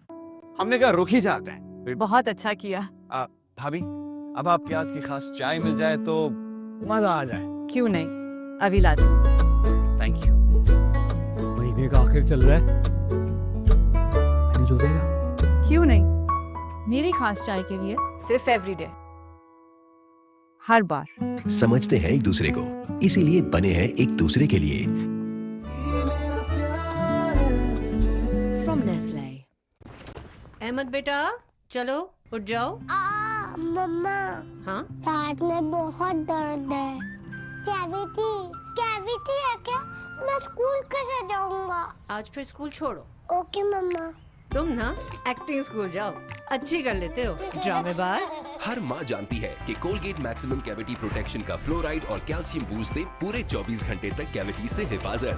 हमने कहा रुक ही जाते हैं। बहुत अच्छा किया। भाभी, अब आपके हाथ की खास चाय मिल जाए तो मजा आ जाए। क्यों नहीं, अभी ला दे। Thank you. महीने का आखिर चल रहा है, मैंने जो देगा। क्यों नहीं, मेरी खास चाय के लिए सिर्फ एवरीडे, हर बार। समझते हैं एक दूसरे को, इसीलिए बने हैं एक दूसरे के लिए। From Nestle. अहमद बेटा चलो उठ जाओ। मम्मा, हाँ दांत में बहुत दर्द है। कैविटी कैविटी है क्या? मैं स्कूल कैसे जाऊंगा? आज फिर स्कूल छोड़ो। ओके मम्मा। तुम ना एक्टिंग स्कूल जाओ, अच्छी कर लेते हो ड्रामेबाज। हर माँ जानती है कि कोलगेट मैक्सिमम कैविटी प्रोटेक्शन का फ्लोराइड और कैल्शियम बूस्ट दे पूरे 24 घंटे तक कैविटी से हिफाजत।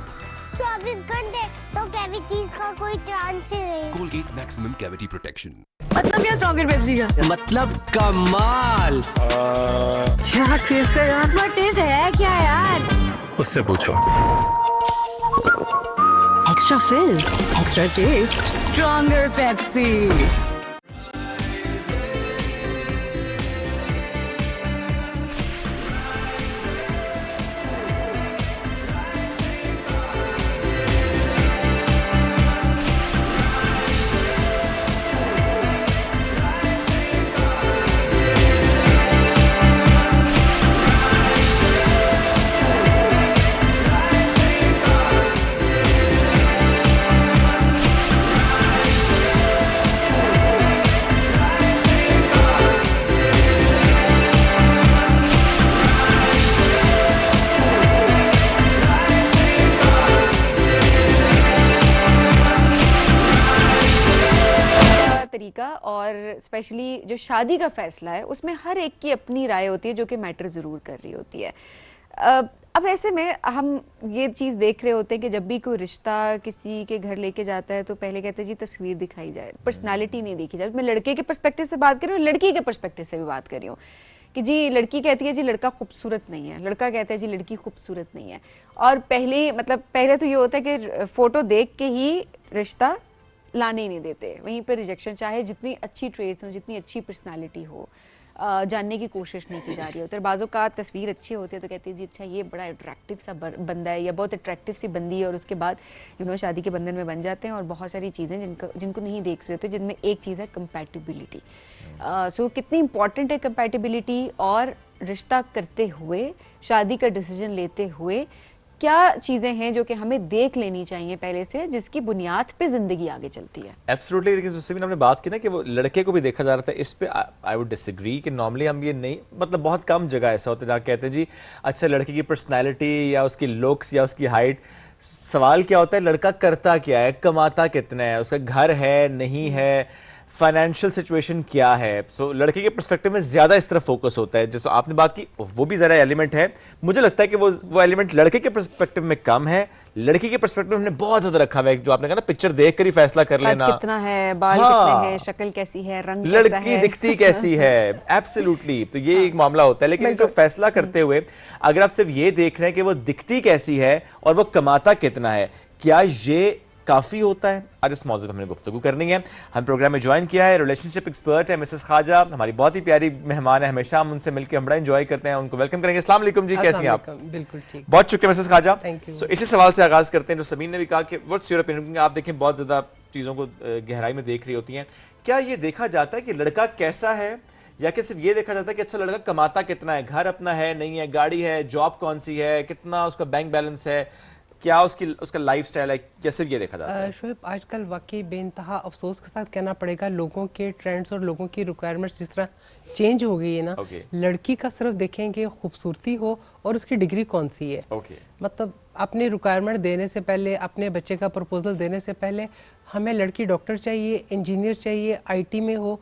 24 घंटे तो कैविटीज का कोई चांस ही नहीं। Colgate maximum cavity protection. मतलब क्या स्ट्रॉन्गर पेप्सी का? मतलब कमाल। क्या टेस्ट है यार? what टेस्ट है क्या यार? उससे पूछो। Extra fills, extra taste, stronger Pepsi. तरीका और स्पेशली जो शादी का फैसला है उसमें हर एक की अपनी राय होती है जो कि मैटर ज़रूर कर रही होती है। अब ऐसे में हम ये चीज़ देख रहे होते हैं कि जब भी कोई रिश्ता किसी के घर लेके जाता है तो पहले कहते हैं जी तस्वीर दिखाई जाए, पर्सनालिटी नहीं देखी जाए। मैं लड़के के पर्सपेक्टिव से बात कर रही हूँ, लड़की के पर्सपेक्टिव से भी बात कर रही हूँ कि जी लड़की कहती है जी लड़का खूबसूरत नहीं है, लड़का कहता है जी लड़की खूबसूरत नहीं है। और पहले तो ये होता है कि फ़ोटो देख के ही रिश्ता लाने ही नहीं देते, वहीं पर रिजेक्शन, चाहे जितनी अच्छी ट्रेड्स हो, जितनी अच्छी पर्सनालिटी हो, जानने की कोशिश नहीं की जा रही होती। और बाज़ों का तस्वीर अच्छी होती है तो कहती है जी अच्छा ये बड़ा अट्रैक्टिव सा बंदा है या बहुत अट्रैक्टिव सी बंदी है, और उसके बाद शादी के बंधन में बन जाते हैं और बहुत सारी चीज़ें जिनको नहीं देख रहे होते, जिनमें एक चीज़ है कंपैटिबिलिटी। सो कितनी इंपॉर्टेंट है कंपैटिबिलिटी, और रिश्ता करते हुए, शादी का डिसीजन लेते हुए क्या चीज़ें हैं जो कि हमें देख लेनी चाहिए पहले से, जिसकी बुनियाद पे ज़िंदगी आगे चलती है। एब्सोल्युटली। लेकिन उससे भी हमने बात की ना कि वो लड़के को भी देखा जा रहा था, इस पे आई वुड डिसएग्री कि नॉर्मली हम ये नहीं, मतलब बहुत कम जगह ऐसा होता है जहाँ कहते हैं जी अच्छा लड़की की पर्सनैलिटी या उसकी लुक्स या उसकी हाइट। सवाल क्या होता है लड़का करता क्या है, कमाता कितना है, उसका घर है नहीं है, फाइनेंशियल सिचुएशन क्या है। सो लड़के के पर्सपेक्टिव में ज़्यादा इस तरफ फोकस होता है। जैसे आपने बात की वो भी ज़रा एलिमेंट है, मुझे लगता है कि वो एलिमेंट लड़के के पर्सपेक्टिव में कम है, लड़की के पर्सपेक्टिव में बहुत ज़्यादा रखा हुआ है। जो आपने कहा ना पिक्चर देख कर ही फैसला कर लेना, कितना है, बाल कितने हैं, शक्ल कैसी है, रंग कैसा है, लड़की दिखती कैसी है। एब्सोल्युटली। तो ये एक मामला होता है। लेकिन जो फैसला करते हुए अगर आप सिर्फ ये देख रहे हैं कि वो दिखती कैसी है और वो कमाता कितना है, क्या ये काफ़ी होता है? आज इस मौजूद पर हमें गुफ्तगू करनी है। हम प्रोग्राम में ज्वाइन किया है रिलेशनशिप एक्सपर्ट है मिसेस ख्वाजा, हमारी बहुत ही प्यारी मेहमान है, हमेशा हम उनसे मिलकर हम बड़ा एंजॉय करते हैं, उनको वेलकम करेंगे। अस्सलाम वालेकुम जी, कैसी हैं आप? बिल्कुल ठीक, बहुत शुक्रिया Mrs Khawaja. Thank you. So इसी सवाल से आगाज़ करते हैं जो समीन ने भी कहा कि व्हाट्स योर ओपिनियन, आप देखें बहुत ज़्यादा चीज़ों को गहराई में देख रही होती हैं, क्या ये देखा जाता है कि लड़का कैसा है या कि सिर्फ ये देखा जाता है कि अच्छा लड़का कमाता कितना है, घर अपना है नहीं है, गाड़ी है, जॉब कौन सी है, कितना उसका बैंक बैलेंस है, क्या उसका लाइफस्टाइल है, क्या सिर्फ ये देखा जाता है? शोएब, आजकल वाकई बेइंतहा अफसोस के साथ कहना पड़ेगा, लोगों के ट्रेंड्स और लोगों की रिक्वायरमेंट्स जिस तरह चेंज हो गई है ना, लड़की का सिर्फ देखेंगे खूबसूरती हो और उसकी डिग्री कौन सी है। मतलब अपनी रिक्वायरमेंट देने से पहले, अपने बच्चे का प्रपोजल देने से पहले हमें लड़की डॉक्टर चाहिए, इंजीनियर चाहिए, IT में हो।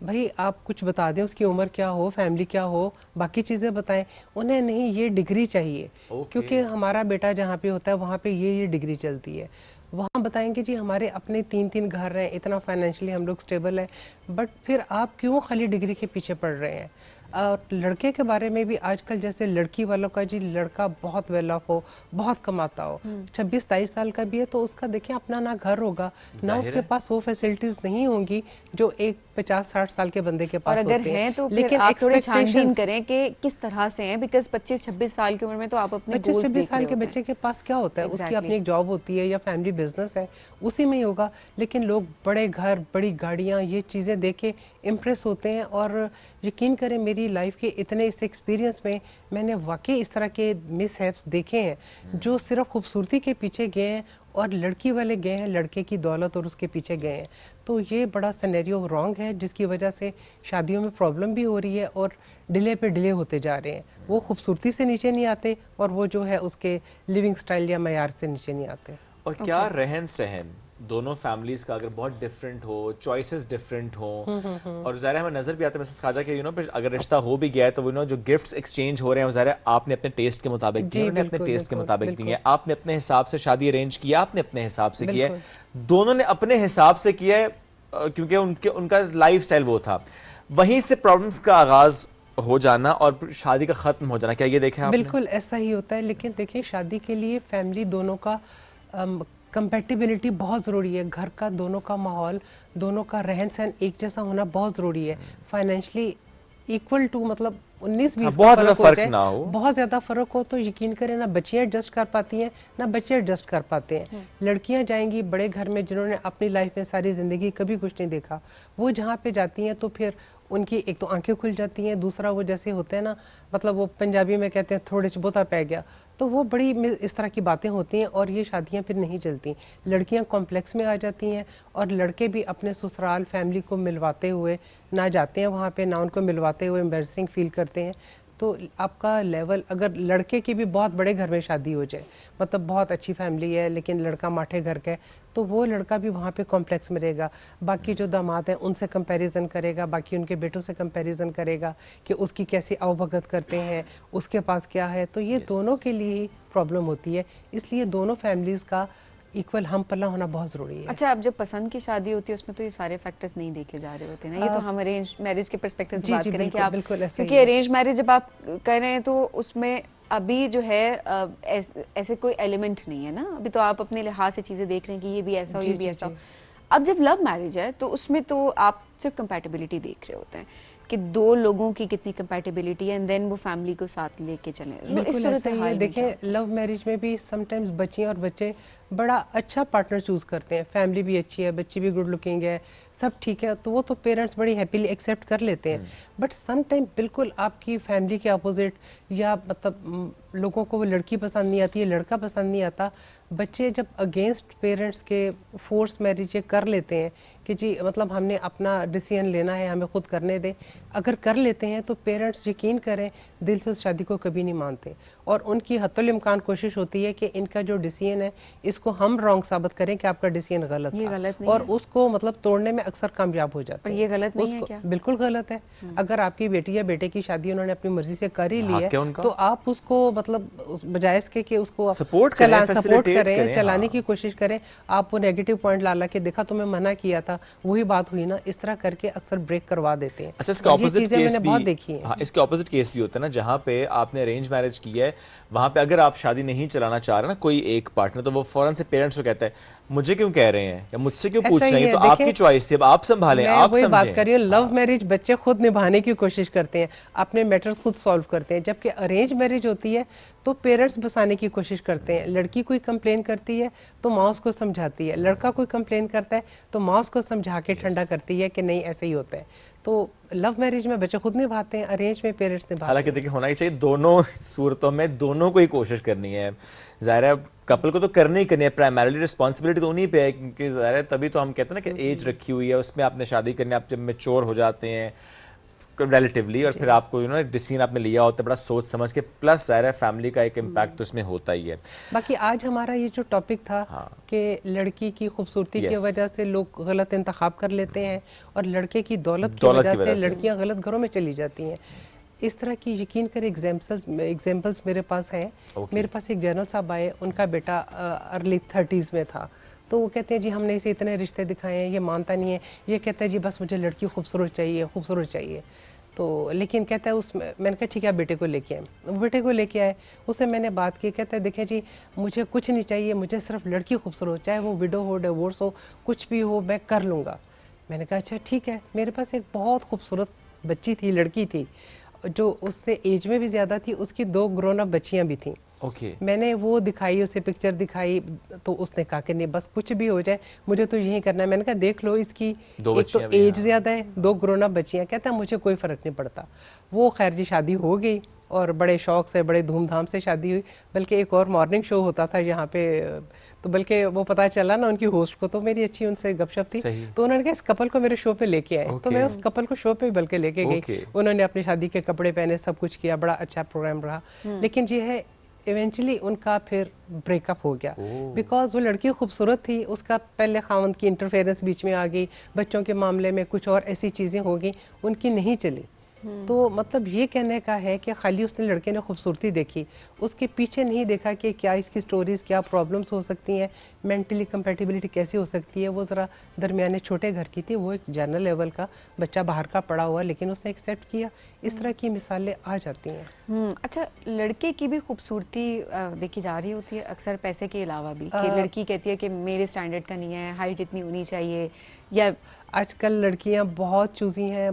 भाई आप कुछ बता दें, उसकी उम्र क्या हो, फैमिली क्या हो, बाकी चीज़ें बताएं। उन्हें नहीं, ये डिग्री चाहिए, क्योंकि हमारा बेटा जहाँ पे होता है वहाँ पे ये डिग्री चलती है। वहाँ बताएंगे जी हमारे अपने 3 घर हैं, इतना फाइनेंशियली हम लोग स्टेबल है, बट फिर आप क्यों खाली डिग्री के पीछे पड़ रहे हैं? और लड़के के बारे में भी आजकल जैसे लड़की वालों का जी, लड़का बहुत वेल ऑफ हो, बहुत कमाता हो, 26-27 साल का भी है तो उसका देखें अपना ना घर होगा ना उसके पास वो फैसिलिटीज नहीं होंगी जो एक 50-60 साल के बंदे के पास और अगर हैं तो लेकिन आप थोड़े छानबीन करें कि किस तरह से हैं, बिकॉज 25-26 साल की उम्र में तो आप अपने 25-26 साल के बच्चे के पास क्या होता है, उसकी अपनी एक जॉब होती है या फैमिली बिजनेस है, उसी में ही होगा। लेकिन लोग बड़े घर, बड़ी गाड़ियाँ, ये चीज़ें देखे इम्प्रेस होते हैं। और यकीन करें मेरी लाइफ के इतने इस एक्सपीरियंस में मैंने वाकई इस तरह के मिसहैप्स देखे हैं जो सिर्फ खूबसूरती के पीछे गए हैं और लड़की वाले गए हैं लड़के की दौलत और उसके पीछे गए हैं। तो ये बड़ा सिनेरियो रॉन्ग है जिसकी वजह से शादियों में प्रॉब्लम भी हो रही है और डिले पे डिले होते जा रहे हैं। वो खूबसूरती से नीचे नहीं आते और वो जो है उसके लिविंग स्टाइल या मयार से नीचे नहीं आते। और क्या रहन सहन दोनों फैमिलीज का अगर बहुत डिफरेंट हो, चॉइसेस डिफरेंट हो, और ज़ाहिर हमें नज़र भी आता है मिसेस ख्वाजा के अगर रिश्ता हो भी गया है तो जो गिफ्ट्स एक्सचेंज हो रहे हैं ज़ाहिर आपने अपने टेस्ट के मुताबिक दिए, उन्होंने अपने टेस्ट के मुताबिक दिए, आपने अपने हिसाब से शादी अरेंज किया, आपने अपने हिसाब से किया, दोनों ने अपने हिसाब से किया है क्योंकि उनका लाइफ स्टाइल वो था। वहीं से प्रॉब्लम्स का आगाज हो जाना और शादी का खत्म हो जाना, क्या ये देखा आपने? बिल्कुल ऐसा ही होता है। लेकिन देखिए शादी के लिए फैमिली दोनों का कंपैटिबिलिटी बहुत ज़रूरी है। घर का दोनों का माहौल, दोनों का रहन सहन एक जैसा होना बहुत ज़रूरी है। फाइनेंशियली इक्वल टू, मतलब 19-20 बहुत ज़्यादा फर्क ना हो, बहुत ज़्यादा फ़र्क हो तो यकीन करें ना बच्चियाँ एडजस्ट कर पाती हैं ना बच्चे एडजस्ट कर पाते हैं। लड़कियाँ जाएंगी बड़े घर में जिन्होंने अपनी लाइफ में सारी ज़िंदगी कभी कुछ नहीं देखा, वो जहाँ पे जाती हैं तो फिर उनकी एक तो आंखें खुल जाती हैं, दूसरा वो जैसे होते हैं ना, मतलब वो पंजाबी में कहते हैं थोड़े से बोता पै गया, तो वो बड़ी इस तरह की बातें होती हैं और ये शादियां फिर नहीं चलती। लड़कियां कॉम्प्लेक्स में आ जाती हैं और लड़के भी अपने ससुराल फैमिली को मिलवाते हुए ना जाते हैं वहाँ पे, ना उनको मिलवाते हुए एम्बैरसिंग फील करते हैं। तो आपका लेवल, अगर लड़के की भी बहुत बड़े घर में शादी हो जाए, मतलब बहुत अच्छी फैमिली है लेकिन लड़का माठे घर का है, तो वो लड़का भी वहाँ पे कॉम्प्लेक्स में रहेगा। बाकी जो दामाद हैं उनसे कंपैरिजन करेगा, बाकी उनके बेटों से कंपैरिजन करेगा कि उसकी कैसी आवभगत करते हैं, उसके पास क्या है। तो ये दोनों के लिए ही प्रॉब्लम होती है, इसलिए दोनों फैमिलीज़ का इक्वल हम पल्ला होना बहुत ज़रूरी है। अच्छा, अब जब पसंद की शादी होती है उसमें तो ये सारे फैक्टर्स नहीं देखे जा रहे होते ना, ये तो हम अरेंज मैरिज के पर्सपेक्टिव से बात करें कि आप, क्योंकि अरेंज मैरिज जब आप कर रहे हैं तो उसमें अभी जो है ऐसे कोई एलिमेंट नहीं है ना, अभी तो आप अपने लिहाज से चीज़ें देख रहे हैं कि ये भी ऐसा हो, ये भी ऐसा हो। अब जब लव मैरिज है तो उसमें तो आप सिर्फ कंपैटिबिलिटी देख रहे होते हैं कि दो लोगों की कितनी कंपैटिबिलिटी है एंड देन वो फैमिली को साथ लेके चलें। बिल्कुल ऐसा ही है। देखें लव मैरिज में भी समटाइम्स बच्चियाँ और बच्चे बड़ा अच्छा पार्टनर चूज़ करते हैं, फैमिली भी अच्छी है, बच्ची भी गुड लुकिंग है, सब ठीक है, तो वो तो पेरेंट्स बड़ी हैप्पीली एक्सेप्ट कर लेते हैं। बट सम टाइम बिल्कुल आपकी फैमिली के अपोजिट या मतलब लोगों को वो लड़की पसंद नहीं आती है, लड़का पसंद नहीं आता, बच्चे जब अगेंस्ट पेरेंट्स के फोर्स मैरिज कर लेते हैं कि जी मतलब हमने अपना डिसीजन लेना है, हमें खुद करने दें, अगर कर लेते हैं तो पेरेंट्स यकीन करें दिल से उस शादी को कभी नहीं मानते और उनकी हत्तुल इम्कान कोशिश होती है कि इनका जो डिसीजन है इसको हम रॉन्ग साबित करें कि आपका डिसीजन गलत था, और उसको मतलब तोड़ने में अक्सर कामयाब हो जाते हैं। ये गलत नहीं है क्या? बिल्कुल गलत है। अगर आपकी बेटी या बेटे की शादी उन्होंने अपनी मर्जी से कर ही ली है तो आप उसको मतलब बजाय इसके कि उसको सपोर्ट करें, चलाने की कोशिश करें, आप वो नेगेटिव पॉइंट ला के देखा तुम्हें मना किया था, वही बात हुई ना, इस तरह करके अक्सर ब्रेक करवा देते हैं। अच्छा, इसके ऑपोजिट केस मैंने बहुत देखी है। हाँ, इसके ऑपोजिट केस भी होता है ना, जहाँ पे आपने अरेंज मैरिज की है, वहाँ पे अगर आप शादी नहीं चलाना चाह रहे ना कोई एक पार्टनर, तो वो फौरन से पेरेंट्स को कहता है मुझे क्यों कह रहे हैं या मुझसे क्यों ऐसा पूछ ही रहे हैं? है, तो देखिए, आपकी चॉइस थी, अब आप संभालें, मैं आप वही बात समझें। कर रही हूँ, लव मैरिज बच्चे खुद निभाने की कोशिश करते हैं, अपने मैटर्स खुद सॉल्व करते हैं, जबकि अरेंज मैरिज होती है तो पेरेंट्स बसाने की कोशिश करते हैं। लड़की कोई कंप्लेन करती है तो माँ उसको समझाती है, लड़का कोई कंप्लेन करता है तो माँ उसको समझा के ठंडा करती है कि नहीं ऐसे ही होता है। तो लव मैरिज में बच्चे खुद निभाते हैं, अरेंज में पेरेंट्स निभाते हैं। हालांकि देखिए होना ही चाहिए, दोनों सूरतों में दोनों को ही कोशिश करनी है। ज़ाहिर है कपल को तो करनी ही करनी है, प्राइमरीली रिस्पॉन्सिबिलिटी तो उन्हीं पे है, क्योंकि ज़ाहिर है तभी तो हम कहते हैं ना कि एज रखी हुई है, उसमें आपने शादी करनी है, आप जब मेच्योर हो जाते हैं रिलेटिवली, और फिर आपको डिसीजन आपने लिया होता है बड़ा सोच समझ के, प्लस ज़ाहिर है फैमिली का एक इम्पैक्ट तो इसमें होता ही है। बाकी आज हमारा ये जो टॉपिक था कि लड़की की खूबसूरती की वजह से लोग गलत इंतखाब कर लेते हैं और लड़के की दौलत की वजह से लड़कियां गलत घरों में चली जाती हैं। इस तरह की यकीन कर एग्जाम्पल्स मेरे पास हैं। मेरे पास एक जनरल साहब आए, उनका बेटा अर्ली 30s में था, तो वो कहते हैं जी हमने इसे इतने रिश्ते दिखाए हैं, ये मानता नहीं है, ये कहता है जी बस मुझे लड़की खूबसूरत चाहिए, खूबसूरत चाहिए। तो लेकिन कहता है मैंने कहा ठीक है आप बेटे को लेके आए। वो बेटे को लेके आए, उससे मैंने बात की, कहता है देखें जी मुझे कुछ नहीं चाहिए, मुझे सिर्फ लड़की खूबसूरत हो, चाहे वो विडो हो, डिवोर्स हो, कुछ भी हो, मैं कर लूँगा। मैंने कहा अच्छा ठीक है। मेरे पास एक बहुत खूबसूरत बच्ची थी, लड़की थी, जो उससे एज में भी ज़्यादा थी, उसकी 2 ग्रोन अप बच्चियाँ भी थीं। मैंने वो दिखाई, उसे पिक्चर दिखाई, तो उसने कहा कि नहीं बस कुछ भी हो जाए मुझे तो यही करना है। मैंने कहा देख लो इसकी एक तो एज ज़्यादा है, 2 ग्रोन अप बच्चियाँ, कहता है मुझे कोई फ़र्क नहीं पड़ता। वो खैर जी शादी हो गई और बड़े शौक से, बड़े धूमधाम से शादी हुई। बल्कि एक और मॉर्निंग शो होता था यहाँ पे, तो बल्कि वो पता चला ना उनकी होस्ट को, तो मेरी अच्छी उनसे गपशप थी, तो उन्होंने कहा इस कपल को मेरे शो पे लेके आए। तो मैं उस कपल को शो पे बल्कि लेके गई। उन्होंने अपनी शादी के कपड़े पहने, सब कुछ किया, बड़ा अच्छा प्रोग्राम रहा। लेकिन ये है इवेंचुअली उनका फिर ब्रेकअप हो गया, बिकॉज वो लड़की खूबसूरत थी, उसका पहले खावंद की इंटरफेरेंस बीच में आ गई, बच्चों के मामले में कुछ और ऐसी चीज़ें हो गई, उनकी नहीं चली। तो मतलब ये कहने का है कि खाली उसने लड़के ने खूबसूरती देखी, उसके पीछे नहीं देखा कि क्या इसकी स्टोरीज, क्या प्रॉब्लम्स हो सकती हैं, मेंटली कंपैटिबिलिटी कैसी हो सकती है। वो ज़रा दरमियाने छोटे घर की थी, वो एक जनरल लेवल का बच्चा बाहर का पड़ा हुआ, लेकिन उसने एक्सेप्ट किया। इस तरह की मिसालें आ जाती हैं। अच्छा, लड़के की भी खूबसूरती देखी जा रही होती है अक्सर पैसे के अलावा भी, कि लड़की कहती है कि मेरे स्टैंडर्ड का नहीं है, हाइट इतनी होनी चाहिए, या आजकल लड़कियाँ बहुत चूजी हैं,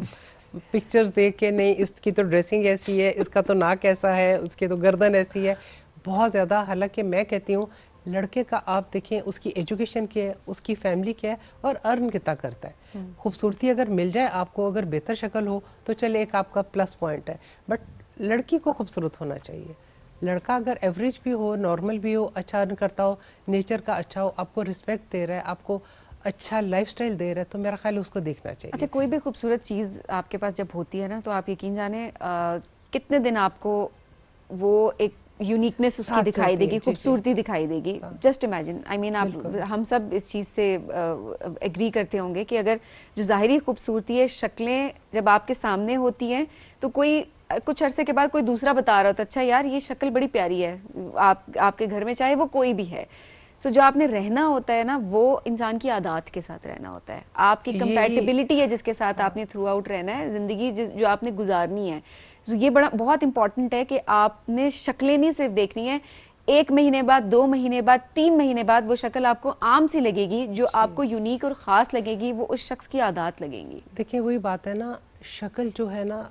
पिक्चर्स देख के नहीं इसकी तो ड्रेसिंग ऐसी है, इसका तो नाक ऐसा है, उसकी तो गर्दन ऐसी है, बहुत ज़्यादा। हालांकि मैं कहती हूँ लड़के का आप देखें उसकी एजुकेशन क्या है, उसकी फैमिली क्या है और अर्न कितना करता है। खूबसूरती अगर मिल जाए आपको, अगर बेहतर शक्ल हो तो चले एक आपका प्लस पॉइंट है, बट लड़की को खूबसूरत होना चाहिए। लड़का अगर एवरेज भी हो, नॉर्मल भी हो, अच्छा अर्न करता हो, नेचर का अच्छा हो, आपको रिस्पेक्ट दे रहा है, आपको अच्छा लाइफस्टाइल दे रहा है, तो मेरा ख्याल है उसको देखना चाहिए। अच्छा, कोई भी खूबसूरत चीज़ आपके पास जब होती है ना, तो आप यकीन जाने कितने दिन आपको वो एक यूनिकनेस उसकी दिखाई देगी, खूबसूरती दिखाई देगी। जस्ट इमेजिन, आई मीन आप हम सब इस चीज़ से एग्री करते होंगे कि अगर जो ज़ाहिरी खूबसूरती है, शक्लें जब आपके सामने होती हैं तो कोई कुछ अरसे के बाद कोई दूसरा बता रहा होता है अच्छा यार ये शक्ल बड़ी प्यारी है, आपके घर में चाहे वो कोई भी है। सो जो आपने रहना होता है ना, वो इंसान की आदत के साथ रहना होता है, आपकी कंपैटिबिलिटी है जिसके साथ आपने थ्रू आउट रहना है, ज़िंदगी जो आपने गुजारनी है। तो ये बड़ा बहुत इंपॉर्टेंट है कि आपने शक्लें नहीं सिर्फ देखनी है, 1 महीने बाद, 2 महीने बाद, 3 महीने बाद वो शक्ल आपको आम सी लगेगी, जो आपको यूनिक और ख़ास लगेगी, वो उस शख्स की आदत लगेंगी। देखिए वही बात है ना, शक्ल जो है ना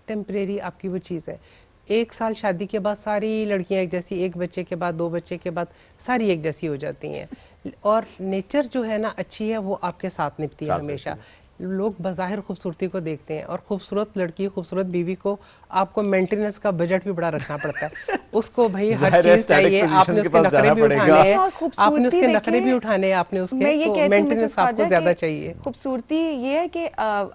टेम्परेरी आपकी वो चीज़ है। 1 साल शादी के बाद सारी लड़कियां एक जैसी, 1 बच्चे के बाद, 2 बच्चे के बाद सारी एक जैसी हो जाती हैं। और नेचर जो है ना अच्छी है, वो आपके साथ निभती है हमेशा। लोग बज़ाहिर खूबसूरती को देखते हैं, और खूबसूरत लड़की, खूबसूरत बीवी को आपको मेंटेनेंस का बजट भी बड़ा रखना पड़ता है। उसको भाई हर चीज चाहिए, आपने उसके नखरे भी उठाने हैं, आपने उसके नखरे भी उठाने हैं, आपने उसके तो मेंटेनेंस आपको ज्यादा चाहिए। खूबसूरती ये है कि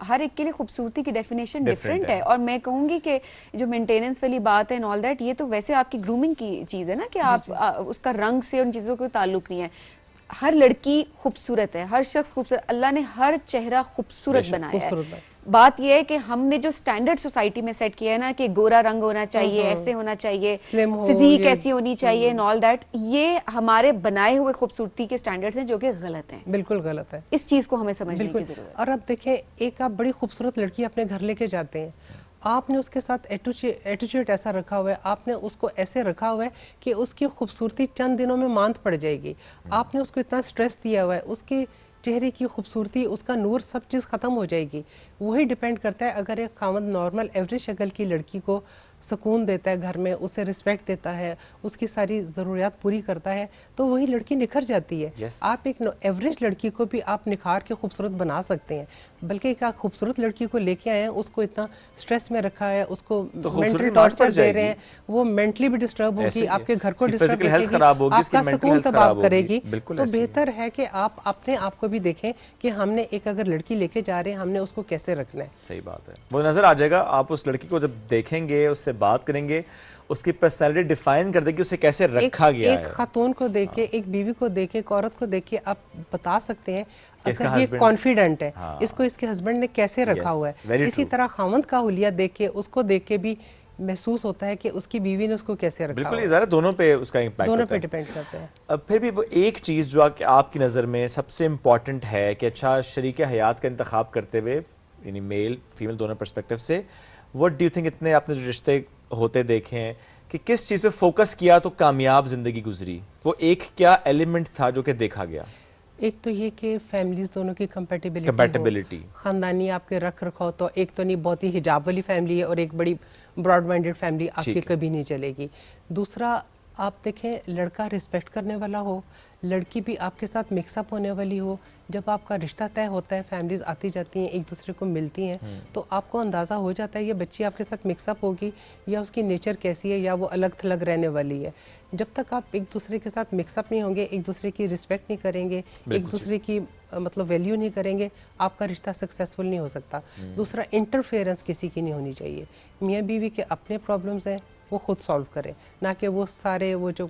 हर एक के लिए खूबसूरती की डेफिनेशन डिफरेंट है, और मैं कहूँगी कि जो मेंटेनेंस वाली बात है एंड ऑल दैट, ये तो वैसे आपकी ग्रूमिंग की चीज़ है ना, कि आप उसका रंग से उन चीज़ों को ताल्लुक नहीं है। हर लड़की खूबसूरत है, हर शख्स खूबसूरत, अल्लाह ने हर चेहरा खूबसूरत बनाया है। बात यह है कि हमने जो स्टैंडर्ड सोसाइटी में सेट किया है ना, कि गोरा रंग होना चाहिए, ऐसे होना चाहिए, फिजिक ऐसी होनी चाहिए एंड ऑल दैट, ये हमारे बनाए हुए खूबसूरती के स्टैंडर्ड्स हैं जो कि गलत हैं, बिल्कुल गलत है। इस चीज को हमें समझने की जरूरत है। और अब देखें, एक आप बड़ी खूबसूरत लड़की अपने घर लेके जाते हैं, आपने उसके साथ एटीट्यूड ऐसा रखा हुआ है, आपने उसको ऐसे रखा हुआ है कि उसकी खूबसूरती चंद दिनों में मांद पड़ जाएगी। आपने उसको इतना स्ट्रेस दिया हुआ है, उसके चेहरे की खूबसूरती, उसका नूर, सब चीज़ ख़त्म हो जाएगी। वही डिपेंड करता है, अगर एक खामद नॉर्मल एवरेज शक्ल की लड़की को सुकून देता है घर में, उसे रिस्पेक्ट देता है, उसकी सारी ज़रूरियात पूरी करता है, तो वही लड़की निखर जाती है। आप एक एवरेज लड़की को भी आप निखार के खूबसूरत बना सकते हैं, बल्कि एक खूबसूरत लड़की को लेके आए हैं, उसको इतना स्ट्रेस में रखा है, उसको मेंटल टॉर्चर दे रहे हैं, वो मेंटली भी डिस्टर्ब होगी, आपके घर को डिस्टर्ब करेगी, आपका सुकून तबाह करेगी। तो बेहतर है कि आप अपने आप को भी देखें कि हमने एक अगर लड़की लेके जा रहे हैं, हमने उसको कैसे रखना है। सही बात है, वो नजर आ जाएगा। आप उस लड़की को जब देखेंगे, उससे बात करेंगे, उसकी पर्सनालिटी डिफाइन कर देगी, उसे कैसे रखा गया है। एक खातून को देख के, एक बीवी को देख के, एक औरत को देख के आप बता सकते हैं अगर ये कॉन्फिडेंट है, इसको इसके हस्बैंड ने कैसे रखा हुआ है। इसी तरह खामद का हुलिया देख के, उसको देख के भी महसूस होता है कि उसकी बीवी ने उसको कैसे रखा। बिल्कुल, ज़रा दोनों पे उसका इम्पैक्ट दोनों पे डिपेंड करता है। अब फिर भी वो एक चीज़ जो आपकी नज़र में सबसे इम्पॉर्टेंट है कि अच्छा शरीक हयात का इंतखाब करते हुए, यानी मेल फीमेल दोनों पर्सपेक्टिव से, व्हाट डू यू थिंक, इतने आपने जो रिश्ते होते देखे हैं कि किस चीज़ पे फोकस किया तो कामयाब ज़िंदगी गुजरी, वो एक क्या एलिमेंट था जो कि देखा गया? एक तो ये कि फैमिलीज दोनों की कंपैटिबिलिटी, खानदानी आपके रख रखाव, तो एक तो नहीं बहुत ही हिजाब वाली फैमिली है और एक बड़ी ब्रॉड माइंडेड फैमिली आपकी कभी नहीं चलेगी। दूसरा, आप देखें, लड़का रिस्पेक्ट करने वाला हो, लड़की भी आपके साथ मिक्सअप होने वाली हो। जब आपका रिश्ता तय होता है, फैमिलीज आती जाती हैं, एक दूसरे को मिलती हैं, तो आपको अंदाज़ा हो जाता है ये बच्ची आपके साथ मिक्सअप होगी या उसकी नेचर कैसी है, या वो अलग थलग रहने वाली है। जब तक आप एक दूसरे के साथ मिक्सअप नहीं होंगे, एक दूसरे की रिस्पेक्ट नहीं करेंगे, एक दूसरे की मतलब वैल्यू नहीं करेंगे, आपका रिश्ता सक्सेसफुल नहीं हो सकता। दूसरा, इंटरफेरेंस किसी की नहीं होनी चाहिए। मियाँ बीवी के अपने प्रॉब्लम्स हैं, वो खुद सॉल्व करें, ना कि वो सारे वो जो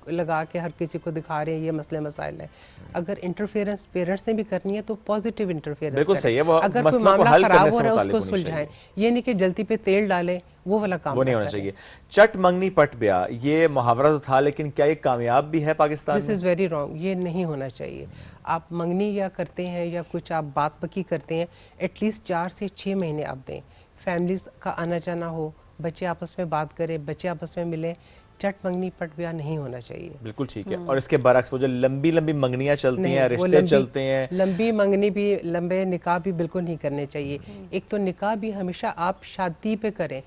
लगा के हर किसी को दिखा रहे हैं ये मसले मसाइल है। अगर इंटरफेरेंस पेरेंट्स ने भी करनी है तो पॉजिटिव इंटरफेरेंस, बिल्कुल सही है, वो अगर कोई मामला खराब हो रहा है उसको सुलझाएं, ये नहीं कि जल्दी पे तेल डालें, वो वाला काम वो नहीं होना चाहिए। चट मंगनी पट ब्याह, ये मुहावरा तो था, लेकिन क्या ये कामयाब भी है पाकिस्तान में? दिस इज़ वेरी रॉन्ग, ये नहीं होना चाहिए। आप मंगनी या करते हैं या कुछ आप बात पक्की करते हैं, एटलीस्ट 4 से 6 महीने आप दें, फैमिलीज का आना जाना हो, बच्चे आपस में बात करें, बच्चे आपस में मिले। चट मंगनी पट ब्याह नहीं होना चाहिए। बिल्कुल ठीक है। और इसके बरअक्स वो जो लंबी लंबी मंगनियां चलती हैं, रिश्ते चलते हैं, लंबी मंगनी भी, लंबे निकाह भी बिल्कुल नहीं करने चाहिए। एक तो निकाह भी हमेशा आप शादी पे करें,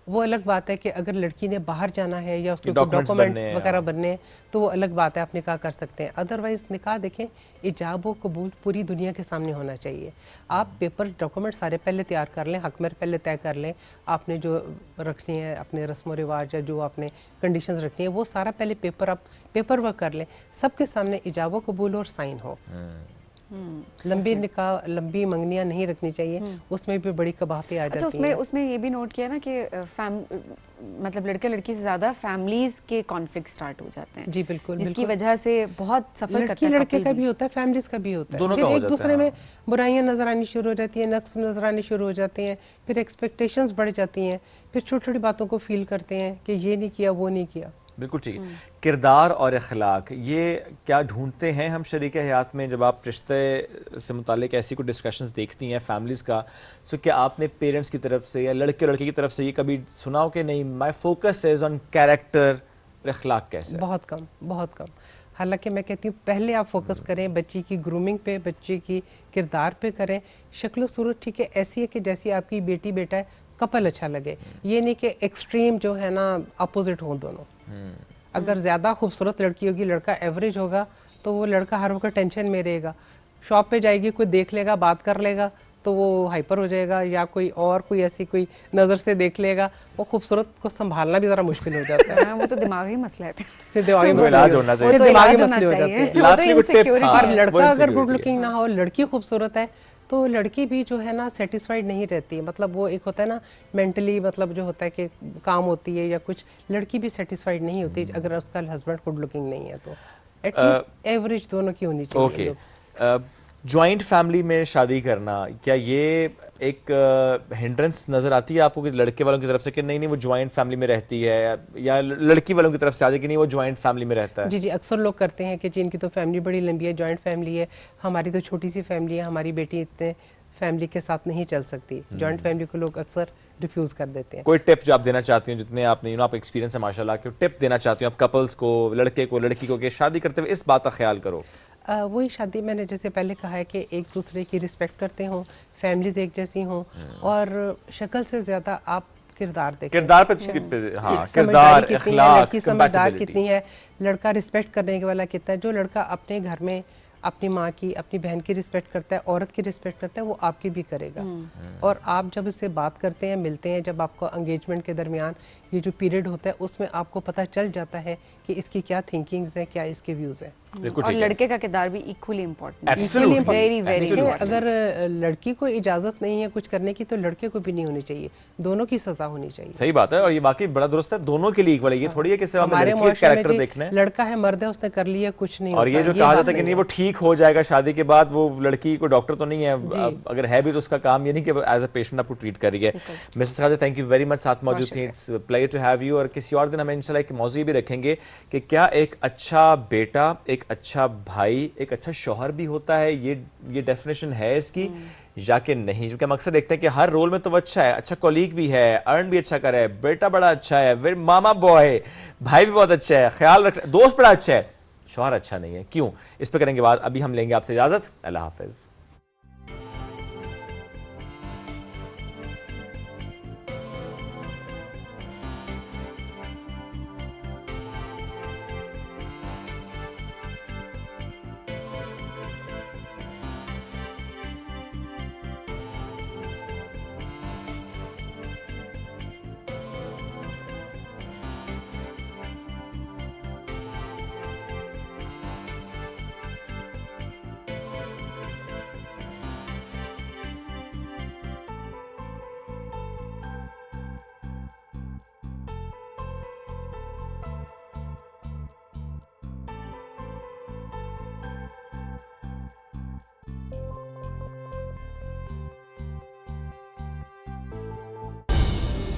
वो अलग बात है कि अगर लड़की ने बाहर जाना है या उसके डॉक्यूमेंट वगैरह बनने हैं तो वो अलग बात है, आप निकाह कर सकते हैं। अदरवाइज निकाह देखें, इजाब व कबूल पूरी दुनिया के सामने होना चाहिए। आप पेपर डॉक्यूमेंट सारे पहले तैयार कर लें, हक में पहले तय कर लें, आपने जो रखनी है अपने रस्म व रिवाज या जो आपने कंडीशंस रखनी है वो सारा पहले पेपर वर्क कर लें, सबके सामने इजाब व कबूल और साइन हो। लंबी निकाह, लंबी मंगनियां नहीं रखनी चाहिए, उसमें भी बड़ी कबाहतें आ जाती हैं। उसमें ये भी नोट किया ना कि मतलब लड़के लड़की से ज्यादा फैमिलीज के कॉन्फ्लिक्ट स्टार्ट हो जाते हैं। जी बिल्कुल, जिसकी वजह से बहुत सफर करता है, लड़के का भी होता है, फैमिलीज का भी होता है। फिर एक दूसरे में बुराइयां नजर आनी शुरू हो जाती हैं, नक्स नजर आनी शुरू हो जाते हैं, फिर एक्सपेक्टेशंस बढ़ जाती हैं, फिर छोटी छोटी बातों को फील करते हैं कि ये नहीं किया, वो नहीं किया। बिल्कुल ठीक है। किरदार और अखलाक, ये क्या ढूंढते हैं हम शरीक हयात में? जब आप रिश्ते से मुतालिक ऐसी कोई डिस्कशंस देखती हैं फैमिलीज़ का, सो क्या आपने पेरेंट्स की तरफ से या लड़के लड़के की तरफ से ये कभी सुना हो कि नहीं, my focus is on character, अखलाक कैसे? बहुत कम, बहुत कम। हालांकि मैं कहती हूँ पहले आप फोकस करें बच्ची की ग्रूमिंग पे, बच्चे की किरदार पे करें। शक्ल सूरत ठीक है ऐसी है कि जैसी आपकी बेटी बेटा है, कपल अच्छा लगे, ये नहीं कि एक्सट्रीम जो है ना अपोजिट हो दोनों। अगर ज़्यादा खूबसूरत लड़की होगी, लड़का एवरेज होगा, तो वो लड़का हर वक्त टेंशन में रहेगा। शॉप पे जाएगी, कोई देख लेगा, बात कर लेगा तो वो हाइपर हो जाएगा, या कोई ऐसी कोई नज़र से देख लेगा, वो खूबसूरत को संभालना भी ज़रा मुश्किल हो जाता है। वो तो दिमागी मसला है, फिर दिमागी मसले हो जाते हैं। और लड़का अगर गुड लुकिंग ना हो, लड़की खूबसूरत है, तो लड़की भी जो है ना सेटिस्फाइड नहीं रहती। मतलब वो एक होता है ना मेंटली, मतलब जो होता है कि काम होती है या कुछ, लड़की भी सेटिस्फाइड नहीं होती अगर उसका हस्बैंड गुड लुकिंग नहीं है। तो एटलीस्ट एवरेज दोनों की होनी चाहिए। जॉइंट फैमिली में शादी करना, क्या ये एक हिंड्रेंस नज़र आती है आपको कि लड़के वालों की तरफ से कि नहीं वो जॉइंट फैमिली में रहती है, या लड़की वालों की तरफ से आ जाए कि नहीं वो जॉइंट फैमिली में रहता है? जी, अक्सर लोग करते हैं कि जी इनकी तो फैमिली बड़ी लंबी है, जॉइंट फैमिली है, हमारी तो छोटी सी फैमिली है, हमारी बेटी इतने फैमिली के साथ नहीं चल सकती। जॉइंट फैमिली को लोग अक्सर रिफ्यूज़ कर देते हैं। कोई टिप जो आप देना चाहती हैं, जितने आपने आप एक्सपीरियंस है माशाल्लाह, कि टिप देना चाहती हूँ आप कपल्स को, लड़के को लड़की को, कि शादी करते हुए इस बात का ख्याल करो? वही शादी मैंने जैसे पहले कहा है कि एक दूसरे की रिस्पेक्ट करते हों, फैमिलीज एक जैसी हों, और शक्ल से ज़्यादा आप किरदार देखें। किरदार पे हाँ, किरदार, अखलाक, लड़की समझदार कितनी है, लड़का रिस्पेक्ट करने वाला कितना है। जो लड़का अपने घर में अपनी माँ की, अपनी बहन की रिस्पेक्ट करता है, औरत की रिस्पेक्ट करता है, वो आपकी भी करेगा। और आप जब इससे बात करते हैं, मिलते हैं, जब आपको एंगेजमेंट के दरमियान ये जो पीरियड होता है, उसमें आपको पता चल जाता है कि इसकी क्या थिंकिंग्स हैं, क्या इसके व्यूज़ हैं। और लड़के का किरदार भी इक्वली इम्पोर्टेंट, वेरी वेरी। अगर लड़की को इजाज़त नहीं है कुछ करने की, तो लड़के को भी नहीं होनी चाहिए, दोनों की सजा होनी चाहिए। सही बात है, और ये वाकई बड़ा दुरुस्त है, दोनों के लिए इक्वल है। ये थोड़ी है कि सिर्फ हमारे कैरेक्टर देखना है, लड़का है मर्द है, उसने कर लिया, कुछ नहीं। और ये जो कहा जाता है कि नहीं वो ठीक हो जाएगा शादी के बाद, वो लड़की को डॉक्टर तो नहीं है, अगर है भी तो उसका काम ये नहीं कि एज अ पेशेंट आपको ट्रीट कर रही है। मिसेस खाजा, थैंक यू वेरी मच, साथ मौजूद थी, it's pleasure to have you. और किसी और दिन हमें इंशाल्लाह एक मौजू भी रखेंगे कि क्या एक अच्छा बेटा, एक अच्छा भाई, एक अच्छा शौहर भी होता है, ये डेफिनेशन है इसकी या कि नहीं? क्योंकि हम अक्सर देखते हैं कि हर रोल में तो वो अच्छा है, अच्छा कॉलीग भी है, अर्न भी अच्छा कर रहा है, बेटा बड़ा अच्छा है, फिर मामा बॉय, भाई भी बहुत अच्छा है, ख्याल रख, दोस्त बड़ा अच्छा है, शौहर अच्छा नहीं है, क्यों? इस पर करेंगे बात। अभी हम लेंगे आपसे इजाजत। अल्लाह हाफिज।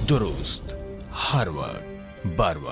दुरुस्त हर वक्त बार बार।